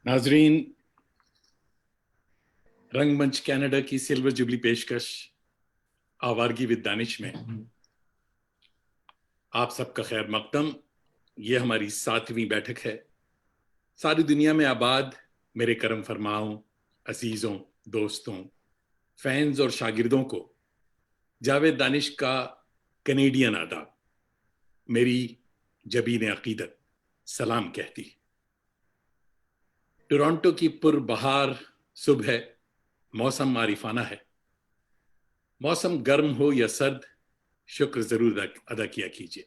नाजरीन, रंगमंच कनाडा की सिल्वर जुबली पेशकश आवारगी विद दानिश में आप सबका खैर मकदम। ये हमारी 7वीं बैठक है। सारी दुनिया में आबाद मेरे करम फरमाओं, अजीजों, दोस्तों, फैंस और शागिर्दों को जावेद दानिश का कनेडियन आदाब, मेरी जबीन अकीदत सलाम कहती। टोरंटो की पुरबहार सुबह, मौसम मारिफाना है। मौसम गर्म हो या सर्द, शुक्र जरूर अदा किया कीजिए।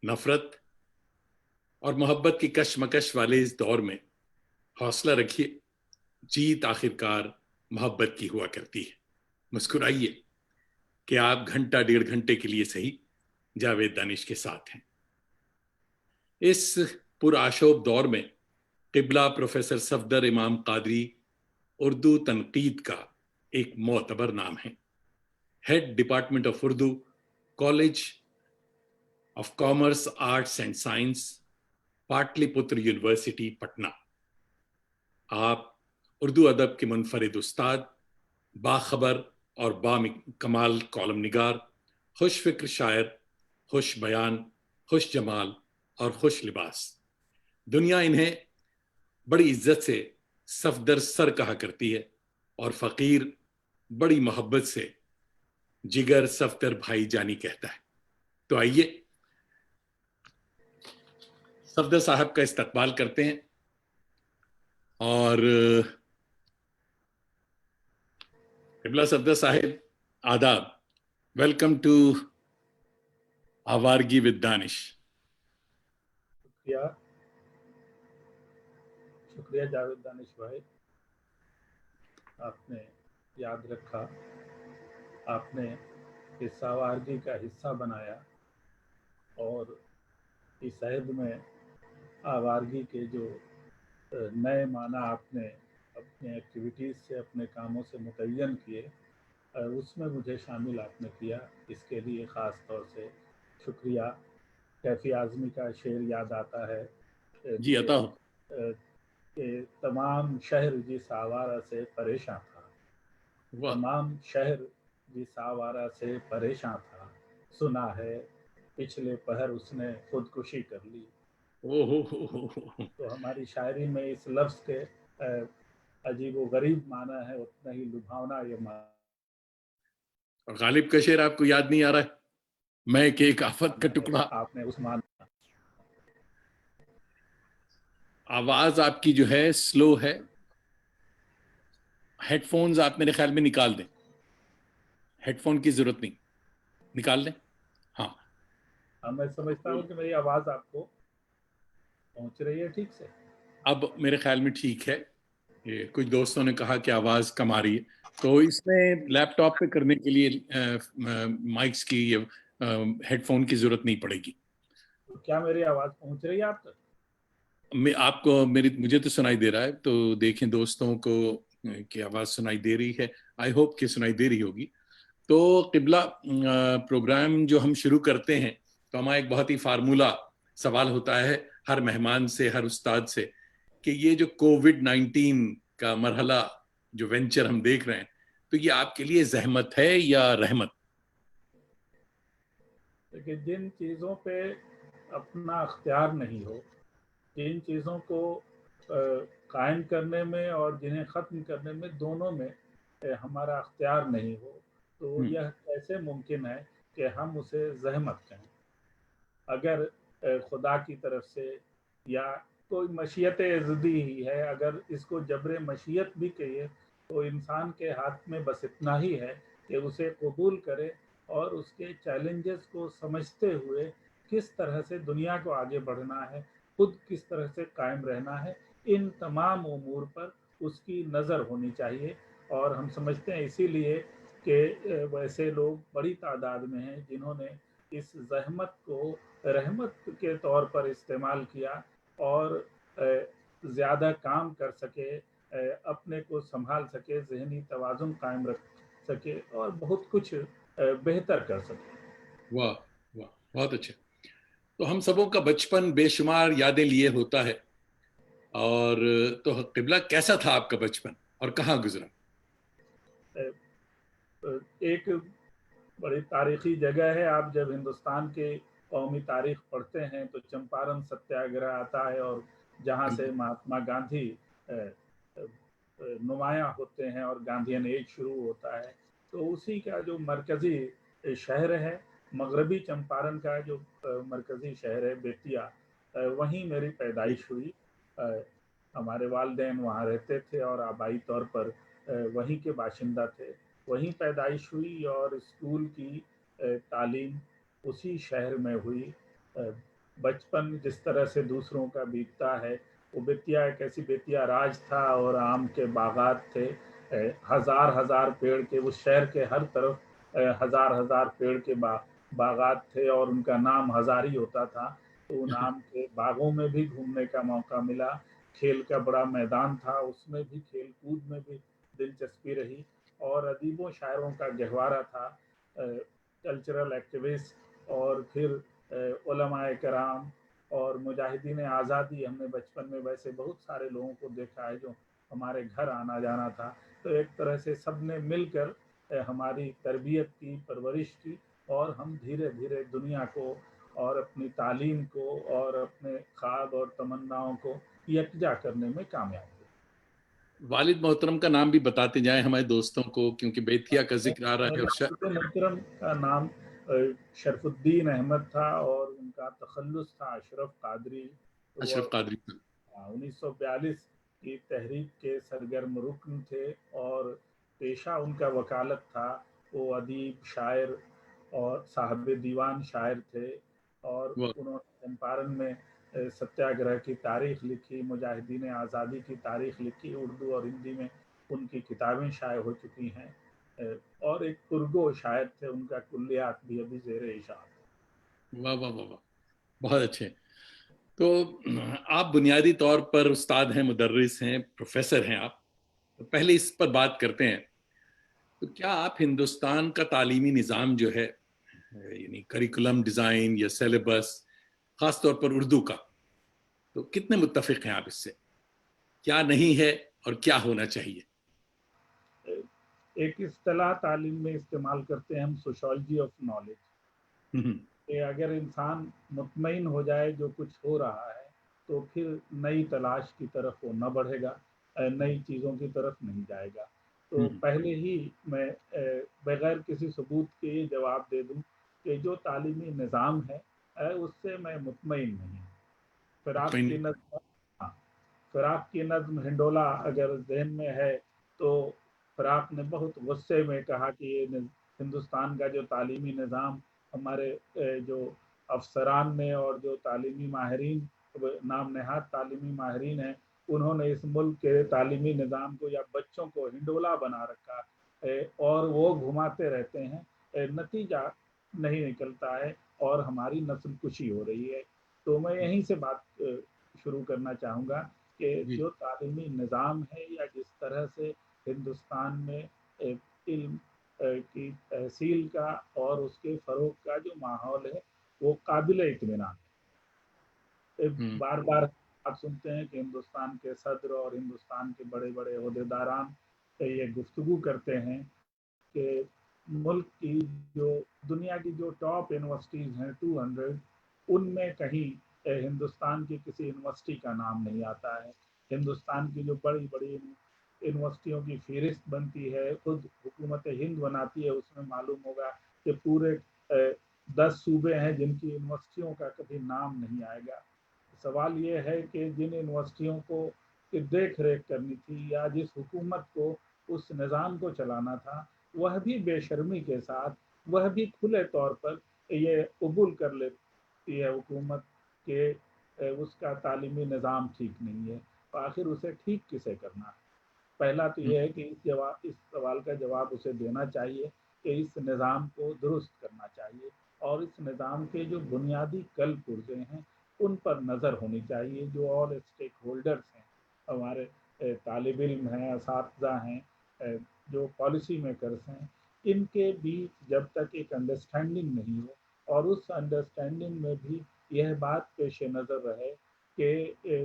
नफरत और मोहब्बत की कशमकश वाले इस दौर में हौसला रखिए। जीत आखिरकार मोहब्बत की हुआ करती है। मुस्कुराइए कि आप घंटा डेढ़ घंटे के लिए सही जावेद दानिश के साथ हैं। इस पुरआशोब दौर में क़िबला प्रोफेसर सफदर इमाम कादरी उर्दू तनकीद का एक मोतबर नाम है। Head department of Urdu, college of commerce, arts and science, Pataliputra university, Patna. आप उर्दू अदब के मुनफरिद उस्ताद, बाखबर और बाकमाल कॉलम निगार, खुश फिक्र शायर, खुश बयान, खुश जमाल और खुश लिबास। दुनिया इन्हें बड़ी इज्जत से सफदर सर कहा करती है और फकीर बड़ी मोहब्बत से जिगर सफदर भाई जानी कहता है। तो आइए सफदर साहब का इस्तकबाल करते हैं। और क़िबला सफदर साहिब, आदाब। Welcome to Awaargi with Danish. शुक्रिया शुक्रिया जावेद दानिश भाई, आपने याद रखा, आपने इस आवारगी का हिस्सा बनाया और इस अहद में आवारगी के जो नए माना आपने अपने एक्टिविटीज़ से, अपने कामों से मुतय्यन किए, उसमें मुझे शामिल आपने किया। इसके लिए ख़ास तौर से शुक्रिया। कैफ़ी आज़मी का शेर याद आता है जी, अता हो कि तमाम शहर जिस आवारा से परेशान था, तमाम शहर जिस आवारा से परेशान था, सुना है पिछले पहर उसने खुदकुशी कर ली। तो हमारी शायरी में इस लफ्ज़ के अजीब व गरीब माना है, उतना ही लुभावना ये माना। गालिब का शेर आपको याद नहीं आ रहा है? मैं एक आफत का टुकड़ा। आपने उस मान, आवाज आपकी जो है स्लो है। हेडफोन्स आप मेरे ख्याल में निकाल दें। हेडफोन की जरूरत नहीं, निकाल लें। हाँ, मैं समझता हूँ कि मेरी आवाज़ आपको पहुँच रही है ठीक से। अब मेरे ख्याल में ठीक है। ये कुछ दोस्तों ने कहा कि आवाज कम आ रही है, तो इसमें लैपटॉप पे करने के लिए माइक्स की हेडफोन की जरूरत नहीं पड़ेगी। तो क्या मेरी आवाज़ पहुँच रही है आप तक? आपको मुझे तो सुनाई दे रहा है, तो देखें दोस्तों को कि आवाज सुनाई दे रही है। आई होप कि सुनाई दे रही होगी। तो क़िबला, प्रोग्राम जो हम शुरू करते हैं तो हमारा एक बहुत ही फार्मूला सवाल होता है हर मेहमान से, हर उस्ताद से, कि ये जो कोविड-19 का मरहला, जो वेंचर हम देख रहे हैं, तो ये आपके लिए जहमत है या रहमत? देखिए, जिन चीज़ों पे अपना अख्तियार नहीं हो, जिन चीज़ों को कायम करने में और जिन्हें ख़त्म करने में, दोनों में हमारा अख्तियार नहीं हो, तो यह कैसे मुमकिन है कि हम उसे ज़हमत कहें? अगर खुदा की तरफ से या कोई मशीयत ज़िदी ही है, अगर इसको जब्र मशीयत भी कहिए, तो इंसान के हाथ में बस इतना ही है कि उसे कबूल करे और उसके चैलेंजेस को समझते हुए किस तरह से दुनिया को आगे बढ़ना है, खुद किस तरह से कायम रहना है, इन तमाम उमूर पर उसकी नज़र होनी चाहिए। और हम समझते हैं इसीलिए कि वैसे लोग बड़ी तादाद में हैं जिन्होंने इस ज़हमत को रहमत के तौर पर इस्तेमाल किया और ज़्यादा काम कर सके, अपने को संभाल सके, ज़हनी तवाज़ुन कायम रख सके और बहुत कुछ बेहतर कर सके। वाह वाह, बहुत अच्छा। तो हम सबों का बचपन बेशुमार यादें लिए होता है, اور تو قبلہ کیسا تھا آپ کا بچپن اور کہاں گزرا؟ ایک بڑی تاریخی جگہ ہے. آپ جب ہندوستان کے قومی تاریخ پڑھتے ہیں تو چمپارن ستیہ گرہ آتا ہے، اور جہاں سے مہاتما گاندھی نمایاں ہوتے ہیں اور گاندھین ایج شروع ہوتا ہے، تو اسی کا جو مرکزی شہر ہے، مغربی چمپارن کا جو مرکزی شہر ہے بیتیا، وہیں میری پیدائش ہوئی. ہمارے والدین وہاں رہتے تھے اور آبائی طور پر وہیں کے باشندہ تھے. وہیں پیدائش ہوئی اور اسکول کی تعلیم اسی شہر میں ہوئی. بچپن جس طرح سے دوسروں کا بیتتا ہے، وہ بیتیا ایک ایسی بیتیا راج تھا اور آم کے باغات تھے. ہزار پیڑ کے، اس شہر کے ہر طرف ہزار پیڑ کے باغات تھے اور ان کا نام ہزاری ہوتا تھا. تو ان آم کے باغوں میں بھی گھومنے کا موقع ملا. کھیل کا بڑا میدان تھا، اس میں بھی کھیل کود میں بھی دلچسپی رہی. اور ادیبوں شاعروں کا گہوارہ تھا، کلچرل ایکٹیوسٹ، اور پھر علماء کرام اور مجاہدین آزادی. ہم نے بچپن میں ویسے بہت سارے لوگوں کو دیکھا ہے جو ہمارے گھر آنا جانا تھا. تو ایک طرح سے سب نے مل کر ہماری تربیت کی، پرورش کی، اور ہم دھیرے دھیرے دنیا کو اور اپنی تعلیم کو اور اپنے خواب اور تمناؤں کو یکجا کرنے میں کامیاب ہوئے. والد محترم کا نام بھی بتاتے جائیں ہمارے دوستوں کو، کیونکہ بیتیا کا ذکر آ رہا ہے. میرے والد محترم کا نام شرف الدین احمد تھا اور ان کا تخلص تھا اشرف قادری. وہ اشرف قادری. 1942 کی تحریک کے سرگرم رکن تھے اور پیشہ ان کا وکالت تھا. وہ ادیب، شاعر اور صاحب دیوان شاعر تھے، اور انہوں نے چمپارن میں ستیہ گرہ کی تاریخ لکھی، مجاہدین آزادی کی تاریخ لکھی. اردو اور ہندی میں ان کی کتابیں شائع ہو چکی ہیں، اور ایک پرگو شاعر تھے. ان کا کلیات بھی ابھی زیر اشاعت. واہ واہ واہ واہ، بہت اچھے. تو آپ بنیادی طور پر استاد ہیں، مدرس ہیں، پروفیسر ہیں آپ. تو پہلے اس پر بات کرتے ہیں. تو کیا آپ ہندوستان کا تعلیمی نظام جو ہے، یعنی کریکولم ڈیزائن یا سیلیبس، خاص طور پر اردو کا، تو کتنے متفق ہیں آپ اس سے؟ کیا نہیں ہے اور کیا ہونا چاہیے؟ ایک اصطلاح تعلیم میں استعمال کرتے ہیں ہم، سوشالوجی آف نالج، کہ اگر انسان مطمئن ہو جائے جو کچھ ہو رہا ہے تو پھر نئی تلاش کی طرف وہ نہ بڑھے گا، نئی چیزوں کی طرف نہیں جائے گا. تو پہلے ہی میں بغیر کسی ثبوت کے یہ جواب دے دوں کہ جو تعلیمی نظام ہے اس سے میں مطمئن نہیں. فراق کی نظم ہنڈولا اگر ذہن میں ہے تو فراق نے بہت غصے میں کہا کہ یہ ہندوستان کا جو تعلیمی نظام، ہمارے جو افسران نے اور جو تعلیمی ماہرین، نام نہاد تعلیمی ماہرین ہیں، انہوں نے اس ملک کے تعلیمی نظام کو یا بچوں کو ہنڈولا بنا رکھا اور وہ گھماتے رہتے ہیں، نتیجہ نہیں نکلتا ہے اور ہماری نسل کشی ہو رہی ہے. تو میں یہیں سے بات شروع کرنا چاہوں گا کہ جو تعلیمی نظام ہے یا جس طرح سے ہندوستان میں علم کی تحصیل کا اور اس کے فروغ کا جو ماحول ہے وہ قابل اطمینان ہے. بار بار آپ سنتے ہیں کہ ہندوستان کے صدر اور ہندوستان کے بڑے بڑے عہدیداران یہ گفتگو کرتے ہیں کہ ملک کی جو دنیا کی جو ٹاپ یونیورسٹیز ہیں 200، ان میں کہیں ہندوستان کی کسی یونیورسٹی کا نام نہیں آتا ہے. ہندوستان کی جو بڑی بڑی یونیورسٹیوں کی فہرست بنتی ہے، خود حکومت ہند بناتی ہے، اس میں معلوم ہوگا کہ پورے 10 صوبے ہیں جن کی یونیورسٹیوں کا کبھی نام نہیں آئے گا. سوال یہ ہے کہ جن یونیورسٹیوں کو دیکھ ریکھ کرنی تھی یا جس حکومت کو اس نظام کو چلانا تھا، وہ بھی بے شرمی کے ساتھ، وہ بھی کھلے طور پر یہ قبول کر لیتی ہے حکومت کہ اس کا تعلیمی نظام ٹھیک نہیں ہے. تو آخر اسے ٹھیک کسے کرنا ہے؟ پہلا تو یہ ہے کہ اس سوال کا جواب اسے دینا چاہیے کہ اس نظام کو درست کرنا چاہیے، اور اس نظام کے جو بنیادی کل پرزے ہیں ان پر نظر ہونی چاہیے. جو آل اسٹیک ہولڈرز ہیں، ہمارے طالب علم ہیں، اساتذہ ہیں، جو پالیسی میکرز ہیں، ان کے بیچ جب تک ایک انڈرسٹینڈنگ نہیں ہو اور اس انڈرسٹینڈنگ میں بھی یہ بات پیش نظر رہے کہ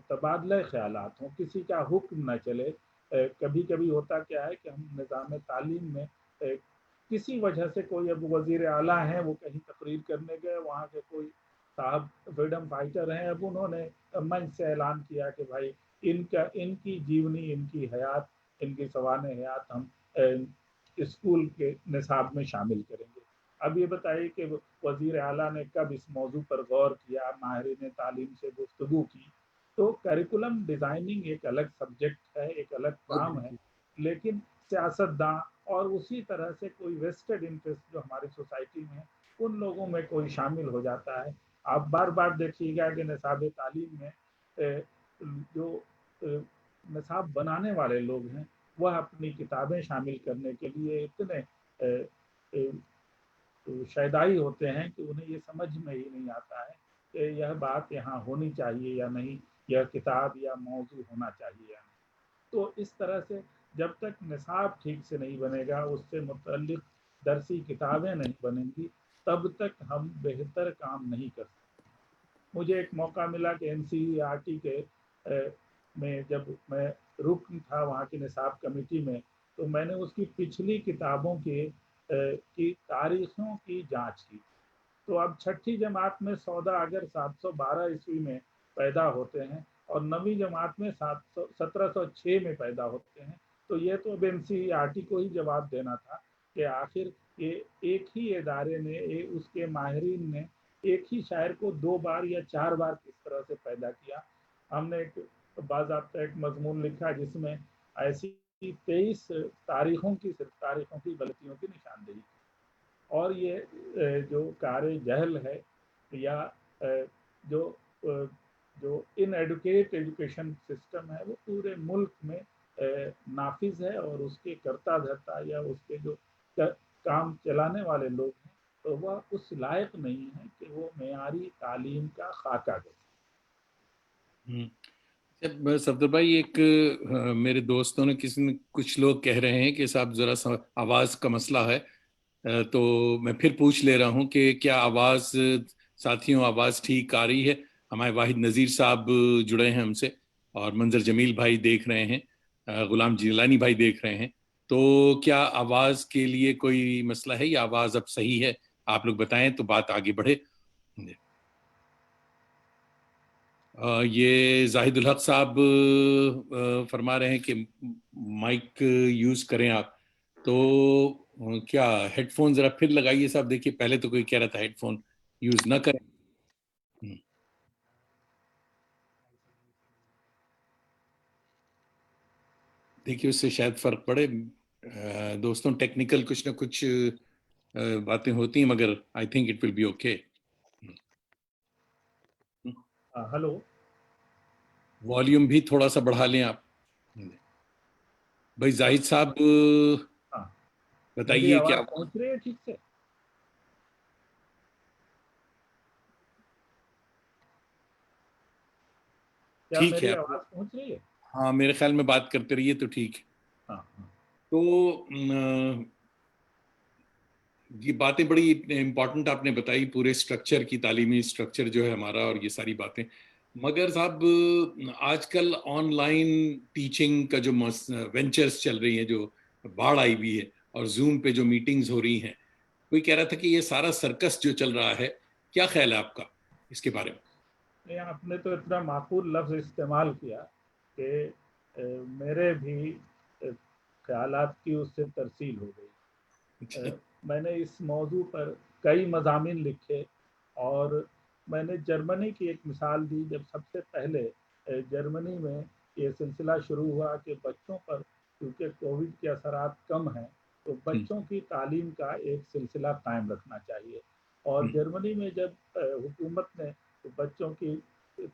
تبادلہ خیالات ہوں، کسی کا حکم نہ چلے. کبھی کبھی ہوتا کیا ہے کہ ہم نظام تعلیم میں کسی وجہ سے کوئی اب وزیر اعلیٰ ہیں، وہ کہیں تقریر کرنے گئے، وہاں کے کوئی صاحب فریڈم فائٹر ہیں، اب انہوں نے منچ سے اعلان کیا کہ بھائی ان کی جیونی، ان کی حیات، ان کی سوانح حیات ہم اسکول کے نصاب میں شامل کریں گے. اب یہ بتائیے کہ وزیر اعلیٰ نے کب اس موضوع پر غور کیا، ماہرین تعلیم سے گفتگو کی. تو کریکولم ڈیزائننگ ایک الگ سبجیکٹ ہے، ایک الگ کام ہے، لیکن سیاستداں اور اسی طرح سے کوئی ویسٹڈ انٹرسٹ جو ہماری سوسائٹی میں ان لوگوں میں کوئی شامل ہو جاتا ہے. آپ بار بار دیکھیے گا کہ نصاب تعلیم میں جو نصاب بنانے والے لوگ ہیں وہ اپنی کتابیں شامل کرنے کے لیے اتنے شیدائی ہوتے ہیں کہ انہیں یہ سمجھ میں ہی نہیں آتا ہے کہ یہ بات یہاں ہونی چاہیے یا نہیں، یہ کتاب یا موضوع ہونا چاہیے یا نہیں. تو اس طرح سے جب تک نصاب ٹھیک سے نہیں بنے گا، اس سے متعلق درسی کتابیں نہیں بنیں گی، تب تک ہم بہتر کام نہیں کر سکتے. مجھے ایک موقع ملا کہ NCERT کے میں جب میں رکن تھا وہاں کی نصاب کمیٹی میں، تو میں نے اس کی پچھلی کتابوں کی تاریخوں کی جانچ کی. تو اب چھٹی جماعت میں سودا اگر 712 عیسوی میں پیدا ہوتے ہیں اور 9ویں جماعت میں 1706 میں پیدا ہوتے ہیں، تو یہ تو اب NCERT کو ہی جواب دینا تھا کہ آخر یہ ایک ہی ادارے نے، اس کے ماہرین نے ایک ہی شاعر کو 2 بار یا 4 بار کس طرح سے پیدا کیا. ہم نے ایک باضابطہ ایک مضمون لکھا جس میں ایسی 23 تاریخوں کی غلطیوں کی نشاندہی کی. اور یہ جو کار جہل ہے یا جو ان ایڈوکیٹ ایجوکیشن سسٹم ہے، وہ پورے ملک میں نافذ ہے، اور اس کے کرتا دھرتا یا اس کے جو کام چلانے والے لوگ ہیں تو وہ اس لائق نہیں ہے کہ وہ معیاری تعلیم کا خاکہ دے. صفدر بھائی، ایک میرے دوستوں نے کچھ لوگ کہہ رہے ہیں کہ صاحب ذرا سا آواز کا مسئلہ ہے، تو میں پھر پوچھ لے رہا ہوں کہ کیا آواز، ساتھیوں آواز ٹھیک آ رہی ہے؟ ہمارے واحد نذیر صاحب جڑے ہیں ہم سے، اور منظر جمیل بھائی دیکھ رہے ہیں، غلام جیلانی بھائی دیکھ رہے ہیں. تو کیا آواز کے لیے کوئی مسئلہ ہے یا آواز اب صحیح ہے؟ آپ لوگ بتائیں تو بات آگے بڑھے. یہ زاہد الحق صاحب فرما رہے ہیں کہ مائک یوز کریں آپ. تو کیا ہیڈ فون ذرا پھر لگائیے صاحب، دیکھیے پہلے تو کوئی کہہ رہا تھا ہیڈ فون یوز نہ کریں. دیکھیے اس سے شاید فرق پڑے. دوستوں ٹیکنیکل کچھ نہ کچھ باتیں ہوتی ہیں، مگر I think it will be okay. Hello, volume بھی تھوڑا سا بڑھا لیں آپ. بھائی زاہد صاحب میری بتائیے آواز کیا پہنچ رہی ہے ٹھیک سے؟ کیا ٹھیک ہے میری آپ؟ آواز پہنچ رہی ہے؟ ہاں میرے خیال میں بات کرتے رہیے تو ٹھیک. تو یہ باتیں بڑی امپورٹنٹ آپ نے بتائی، پورے سٹرکچر کی، تعلیمی سٹرکچر جو ہے ہمارا، اور یہ ساری باتیں. مگر صاحب آج کل آن لائن ٹیچنگ کا جو وینچرز چل رہی ہیں، جو باڑھ آئی ہوئی ہے، اور زوم پہ جو میٹنگز ہو رہی ہیں، کوئی کہہ رہا تھا کہ یہ سارا سرکس جو چل رہا ہے، کیا خیال ہے آپ کا اس کے بارے میں؟ آپ نے تو اتنا معقول لفظ استعمال کیا کہ میرے بھی خیالات کی اس سے ترسیل ہو گئی. میں نے اس موضوع پر کئی مضامین لکھے، اور میں نے جرمنی کی ایک مثال دی. جب سب سے پہلے جرمنی میں یہ سلسلہ شروع ہوا کہ بچوں پر کیونکہ کووڈ کے اثرات کم ہیں تو بچوں کی تعلیم کا ایک سلسلہ قائم رکھنا چاہیے. اور جرمنی میں جب حکومت نے بچوں کی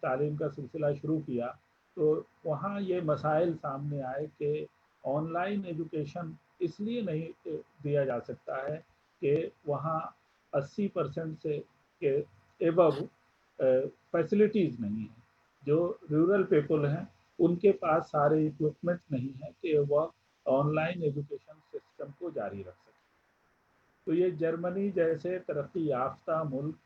تعلیم کا سلسلہ شروع کیا تو وہاں یہ مسائل سامنے آئے کہ آن لائن ایجوکیشن اس لیے نہیں دیا جا سکتا ہے کہ وہاں 80% سے ایبو فیسلٹیز نہیں ہیں. جو رورل پیپل ہیں ان کے پاس سارے اکوپمنٹ نہیں ہیں کہ وہ آن لائن ایجوکیشن سسٹم کو جاری رکھ سکیں. تو یہ جرمنی جیسے ترقی یافتہ ملک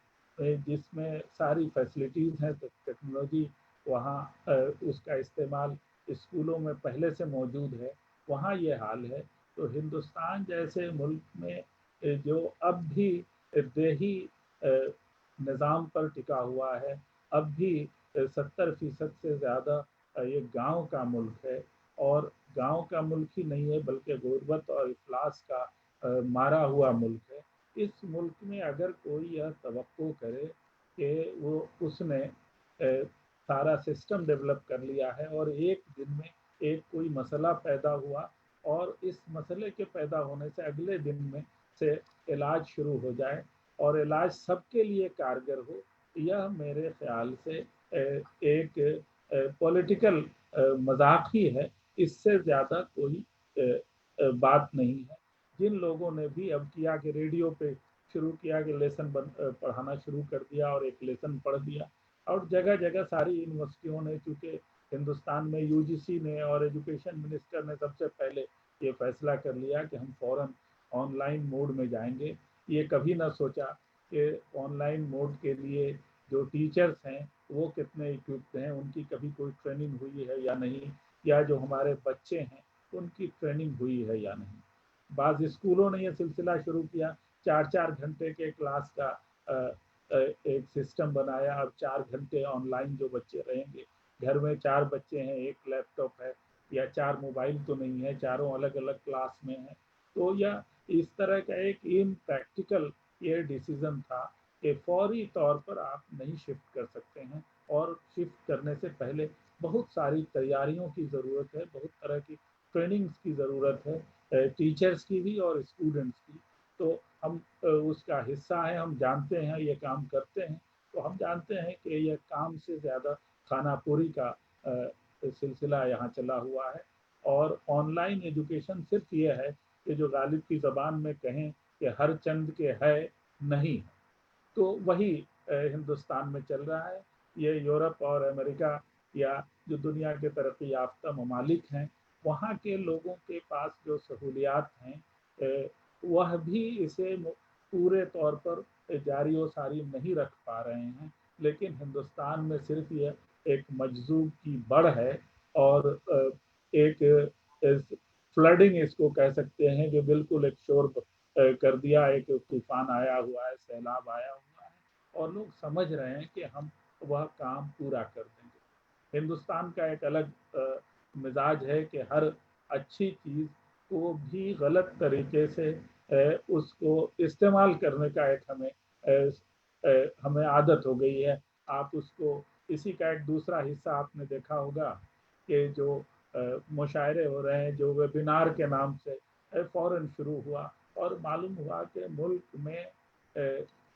جس میں ساری فیسلٹیز ہیں، ٹیکنالوجی वहाँ उसका इस्तेमाल स्कूलों में पहले से मौजूद है, वहाँ ये हाल है। तो हिंदुस्तान जैसे मुल्क में जो अब भी देही निज़ाम पर टिका हुआ है, अब भी 70% से ज़्यादा ये गांव का मुल्क है, और गांव का मुल्क ही नहीं है बल्कि गुर्बत और इफलास का मारा हुआ मुल्क है। इस मुल्क में अगर कोई यह तवक्को करे कि वो उसने सारा सिस्टम डेवलप कर लिया है और एक दिन में एक कोई मसला पैदा हुआ और इस मसले के पैदा होने से अगले दिन में से इलाज शुरू हो जाए और इलाज सबके लिए कारगर हो, यह मेरे ख्याल से एक पॉलिटिकल मजाक ही है। इससे ज़्यादा कोई बात नहीं है। जिन लोगों ने भी अब किया कि रेडियो पे शुरू किया कि लेसन पढ़ाना शुरू कर दिया और एक लेसन पढ़ दिया, और जगह जगह सारी यूनिवर्सिटियों ने, चूँकि हिंदुस्तान में यूजीसी ने और एजुकेशन मिनिस्टर ने सबसे पहले ये फैसला कर लिया कि हम फौरन ऑनलाइन मोड में जाएंगे। ये कभी ना सोचा कि ऑनलाइन मोड के लिए जो टीचर्स हैं वो कितने इक्विप्ड हैं, उनकी कभी कोई ट्रेनिंग हुई है या नहीं, या जो हमारे बच्चे हैं उनकी ट्रेनिंग हुई है या नहीं। बाज़ स्कूलों ने यह सिलसिला शुरू किया, 4-4 घंटे के क्लास का एक सिस्टम बनाया। अब 4 घंटे ऑनलाइन जो बच्चे रहेंगे, घर में 4 बच्चे हैं, एक लैपटॉप है या 4 मोबाइल तो नहीं है, चारों अलग अलग क्लास में है। तो यह इस तरह का एक इम्प्रैक्टिकल ये डिसीजन था कि फौरी तौर पर आप नहीं शिफ्ट कर सकते हैं, और शिफ्ट करने से पहले बहुत सारी तैयारियों की ज़रूरत है, बहुत तरह की ट्रेनिंग्स की ज़रूरत है, टीचर्स की भी और स्टूडेंट्स की। तो हम उसका हिस्सा है, हम जानते हैं, ये काम करते हैं, तो हम जानते हैं कि यह काम से ज़्यादा खानापुरी का सिलसिला यहाँ चला हुआ है। और ऑनलाइन एजुकेशन सिर्फ ये है कि जो गालिब की ज़बान में कहें कि हर चंद के है नहीं, तो वही हिंदुस्तान में चल रहा है। ये यूरोप और अमेरिका या जो दुनिया के तरक्की याफ्ता ममालिक हैं, वहाँ के लोगों के पास जो सहूलियात हैं वह भी इसे पूरे तौर पर जारी व सारी नहीं रख पा रहे हैं। लेकिन हिंदुस्तान में सिर्फ यह एक मजजूब की बढ़ है और एक फ्लडिंग इसको कह सकते हैं, जो बिल्कुल एक शोर कर दिया, एक तूफान आया हुआ है, सैलाब आया हुआ है, और लोग समझ रहे हैं कि हम वह काम पूरा कर देंगे। हिंदुस्तान का एक अलग मिजाज है कि हर अच्छी चीज़ को भी गलत तरीके से उसको इस्तेमाल करने का एक हमें आदत हो गई है। आप उसको, इसी का एक दूसरा हिस्सा आपने देखा होगा कि जो मुशायरे हो रहे हैं, जो वेबिनार के नाम से फौरन शुरू हुआ, और मालूम हुआ कि मुल्क में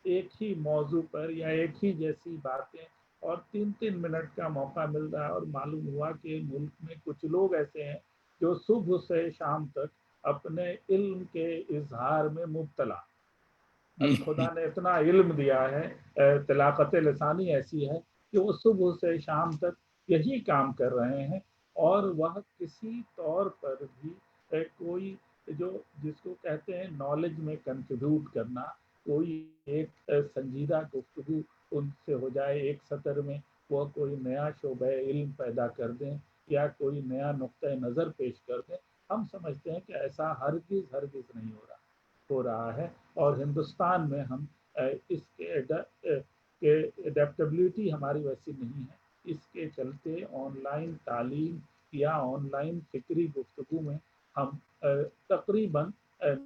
एक ही मौजू पर या एक ही जैसी बातें और 3-3 मिनट का मौका मिल रहा है, और मालूम हुआ कि मुल्क में कुछ लोग ऐसे हैं जो सुबह से शाम तक अपने इल्म के इजहार में मुब्तला। अब खुदा ने इतना इल्म दिया है, तलाकत लिसानी ऐसी है कि वो सुबह से शाम तक यही काम कर रहे हैं, और वह किसी तौर पर भी कोई जो जिसको कहते हैं नॉलेज में कंट्रीब्यूट करना, कोई एक संजीदा गुफ्तगू उनसे हो जाए एक सतर में, वह कोई नया शोबे इल्म पैदा कर दें या कोई नया नुक्ता नज़र पेश कर दें, हम समझते हैं कि ऐसा हरगिज़ हरगिज़ नहीं हो रहा है। और हिंदुस्तान में हम इसके एडेप्टेबिलिटी हमारी वैसी नहीं है। इसके चलते ऑनलाइन तालीम या ऑनलाइन फिक्री गुफ्तगू में हम तकरीबन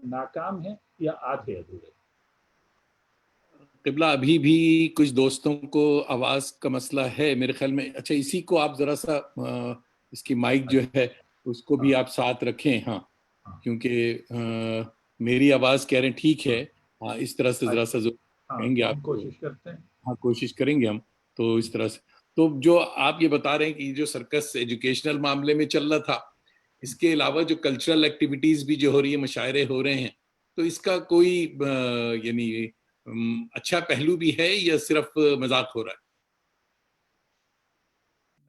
नाकाम हैं या आधे अधूरे। क़िबला, अभी भी कुछ दोस्तों को आवाज़ का मसला है मेरे ख्याल में। अच्छा, इसी को आप ज़रा सा इसकी माइक जो है उसको भी हाँ, आप साथ रखें। हाँ, हाँ, क्योंकि मेरी आवाज़ कह रहे हैं ठीक है। हाँ, हाँ, इस तरह से ज़रा सा जो हाँ, कहेंगे तो आप हम तो। कोशिश करते हैं। हाँ, कोशिश करेंगे हम। तो इस तरह से, तो जो आप ये बता रहे हैं कि जो सर्कस एजुकेशनल मामले में चल रहा था, इसके अलावा जो कल्चरल एक्टिविटीज भी जो हो रही है, मुशायरे हो रहे हैं, तो इसका कोई यानी अच्छा पहलू भी है या सिर्फ मजाक हो रहा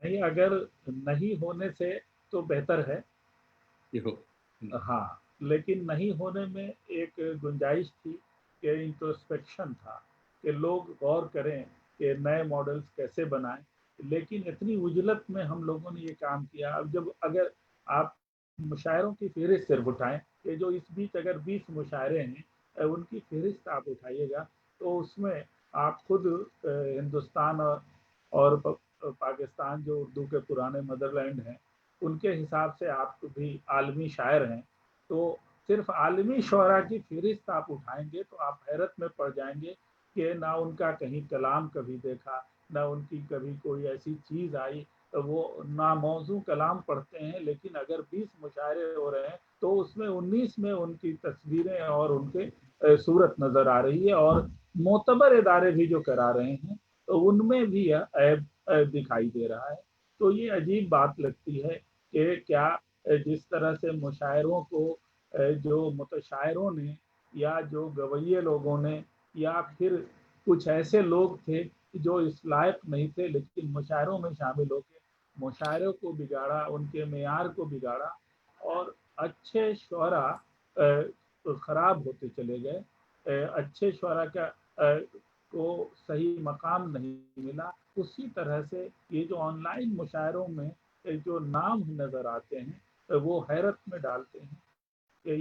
नहीं, अगर नहीं होने से तो बेहतर है। है? ये हो। हाँ, लेकिन नहीं होने में एक गुंजाइश थी कि इंट्रोस्पेक्शन था कि लोग गौर करें कि नए मॉडल्स कैसे बनाएं, لیکن اتنی عجلت میں ہم لوگوں نے یہ کام کیا. اب جب اگر آپ مشاعروں کی فہرست صرف اٹھائیں کہ جو اس بیچ اگر 20 مشاعرے ہیں ان کی فہرست آپ اٹھائیے گا تو اس میں آپ خود ہندوستان اور پاکستان جو اردو کے پرانے مدر لینڈ ہیں ان کے حساب سے آپ بھی عالمی شاعر ہیں. تو صرف عالمی شعراء کی فہرست آپ اٹھائیں گے تو آپ حیرت میں پڑ جائیں گے کہ نہ ان کا کہیں کلام کبھی دیکھا، نہ ان کی کبھی کوئی ایسی چیز آئی. وہ ناموضوع کلام پڑھتے ہیں لیکن اگر 20 مشاعرے ہو رہے ہیں تو اس میں 19 میں ان کی تصویریں اور ان کے صورت نظر آ رہی ہے، اور معتبر ادارے بھی جو کرا رہے ہیں تو ان میں بھی عیب دکھائی دے رہا ہے. تو یہ عجیب بات لگتی ہے کہ کیا جس طرح سے مشاعروں کو جو متشاعروں نے یا جو گویے لوگوں نے یا پھر کچھ ایسے لوگ تھے جو اس لائق نہیں تھے لیکن مشاعروں میں شامل ہو کے مشاعروں کو بگاڑا، ان کے معیار کو بگاڑا اور اچھے شعراء خراب ہوتے چلے گئے. اچھے شعراء کا کو صحیح مقام نہیں ملا. اسی طرح سے یہ جو آن لائن مشاعروں میں جو نام نظر آتے ہیں وہ حیرت میں ڈالتے ہیں کہ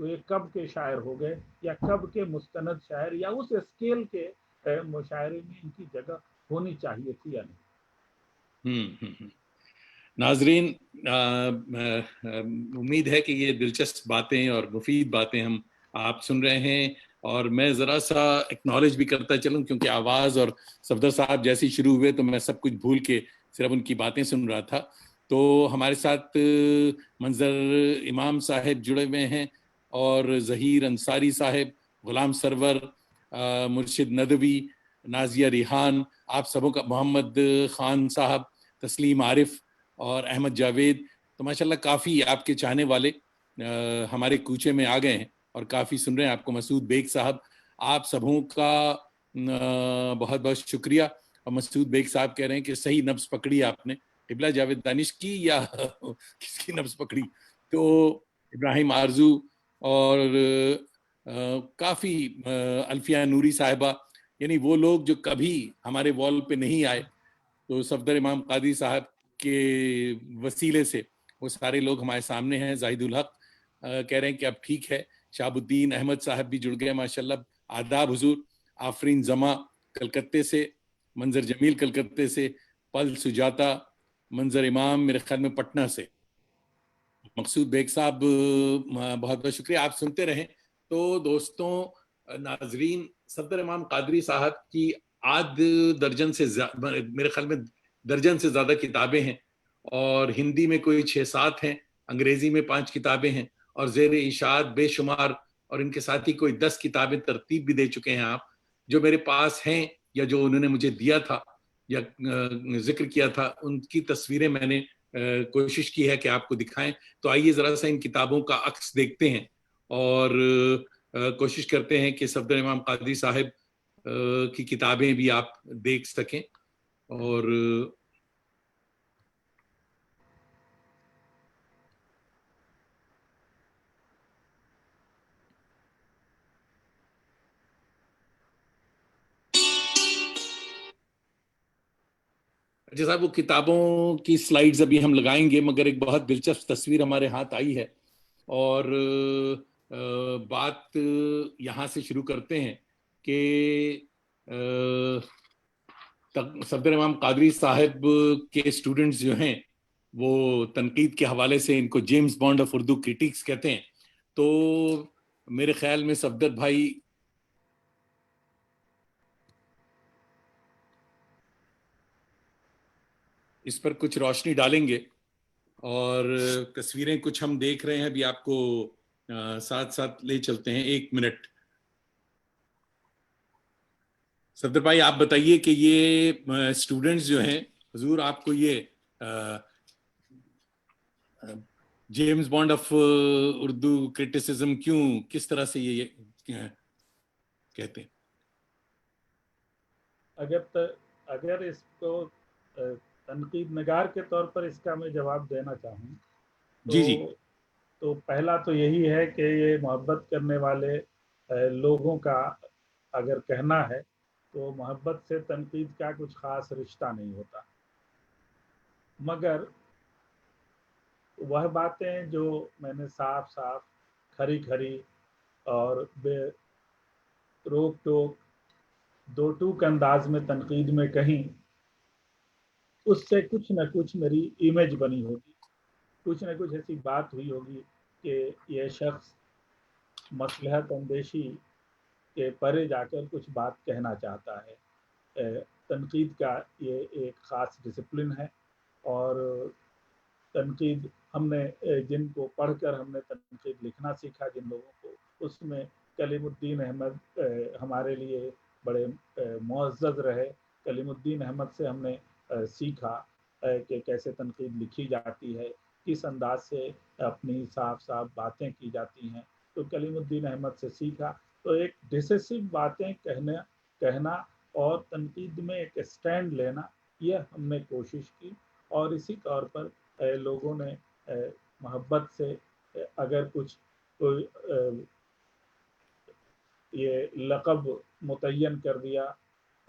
یہ کب کے شاعر ہو گئے یا کب کے مستند شاعر یا اس اسکیل کے مشاعرے میں ان کی جگہ ہونی چاہیے تھی یا نہیں. ناظرین، امید ہے کہ یہ دلچسپ باتیں اور مفید باتیں ہم آپ سن رہے ہیں، اور میں ذرا سا ایکنالج بھی کرتا چلوں کیونکہ آواز اور صفدر صاحب جیسے شروع ہوئے تو میں سب کچھ بھول کے صرف ان کی باتیں سن رہا تھا. تو ہمارے ساتھ منظر امام صاحب جڑے ہوئے ہیں اور ظہیر انصاری صاحب، غلام سرور، مرشد ندوی، نازیہ ریحان، آپ سبوں کا، محمد خان صاحب، تسلیم عارف اور احمد جاوید. تو ماشاءاللہ کافی آپ کے چاہنے والے ہمارے کوچے میں آ گئے ہیں اور کافی سن رہے ہیں آپ کو. مسعود بیگ صاحب، آپ سبوں کا بہت بہت شکریہ. اور مسعود بیگ صاحب کہہ رہے ہیں کہ صحیح نبض پکڑی آپ نے، قبلہ جاوید دانش کی یا کس کی نبض پکڑی. تو ابراہیم آرزو اور کافی الفیہ نوری صاحبہ، یعنی وہ لوگ جو کبھی ہمارے وال پہ نہیں آئے، تو صفدر امام قادری صاحب کے وسیلے سے وہ سارے لوگ ہمارے سامنے ہیں. زاہد الحق کہہ رہے ہیں کہ اب ٹھیک ہے. شہاب الدین احمد صاحب بھی جڑ گئے ماشاءاللہ. آداب حضور. آفرین زما کلکتے سے، منظر جمیل کلکتے سے، پل سجاتا، منظر امام میرے خیال میں پٹنہ سے. مقصود بیگ صاحب بہت بہت شکریہ، آپ سنتے رہیں. تو دوستوں، ناظرین، صفدر امام قادری صاحب کی درجن سے میرے خیال میں درجن سے زیادہ کتابیں ہیں، اور ہندی میں کوئی 6-7 ہیں، انگریزی میں 5 کتابیں ہیں، اور زیر اشاعت بے شمار، اور ان کے ساتھ ہی کوئی 10 کتابیں ترتیب بھی دے چکے ہیں آپ، جو میرے پاس ہیں یا جو انہوں نے مجھے دیا تھا یا ذکر کیا تھا. ان کی تصویریں میں نے کوشش کی ہے کہ آپ کو دکھائیں. تو آئیے ذرا سا ان کتابوں کا عکس دیکھتے ہیں اور کوشش کرتے ہیں کہ صفدر امام قادری صاحب کی کتابیں بھی آپ دیکھ سکیں. اور اچھا صاحب، وہ کتابوں کی سلائیڈز ابھی ہم لگائیں گے، مگر ایک بہت دلچسپ تصویر ہمارے ہاتھ آئی ہے، اور بات یہاں سے شروع کرتے ہیں کہ صفدر امام قادری صاحب کے اسٹوڈنٹس جو ہیں وہ تنقید کے حوالے سے ان کو James bond of Urdu critics کہتے ہیں. تو میرے خیال میں صفدر بھائی اس پر کچھ روشنی ڈالیں گے، اور تصویریں کچھ ہم دیکھ رہے ہیں ابھی، آپ کو ساتھ ساتھ لے چلتے ہیں. 1 منٹ. صفدر بھائی آپ بتائیے کہ یہ اسٹوڈنٹس جو ہیں حضور، آپ کو یہ James bond of Urdu criticism کیوں، کس طرح سے یہ کہتے ہیں؟ اگر اس کو تنقید نگار کے طور پر اس کا میں جواب دینا چاہوں جی جی تو پہلا تو یہی ہے کہ یہ محبت کرنے والے لوگوں کا اگر کہنا ہے تو محبت سے تنقید کا کچھ خاص رشتہ نہیں ہوتا، مگر وہ باتیں جو میں نے صاف صاف کھری کھری اور بے روک ٹوک دو ٹوک انداز میں تنقید میں کہیں، اس سے کچھ نہ کچھ میری امیج بنی ہوگی، کچھ نہ کچھ ایسی بات ہوئی ہوگی کہ یہ شخص مصلحت اندیشی کے پرے جا کر کچھ بات کہنا چاہتا ہے۔ تنقید کا یہ ایک خاص ڈسپلن ہے، اور تنقید ہم نے جن کو پڑھ کر ہم نے تنقید لکھنا سیکھا، جن لوگوں کو، اس میں کلیم الدین احمد ہمارے لیے بڑے معزز رہے۔ کلیم الدین احمد سے ہم نے سیکھا کہ کیسے تنقید لکھی جاتی ہے، کس انداز سے اپنی صاف صاف باتیں کی جاتی ہیں، تو کلیم الدین احمد سے سیکھا۔ تو ایک ڈسیسو باتیں کہنا اور تنقید میں ایک اسٹینڈ لینا، یہ ہم نے کوشش کی، اور اسی طور پر لوگوں نے محبت سے اگر کچھ کوئی یہ لقب متعین کر دیا،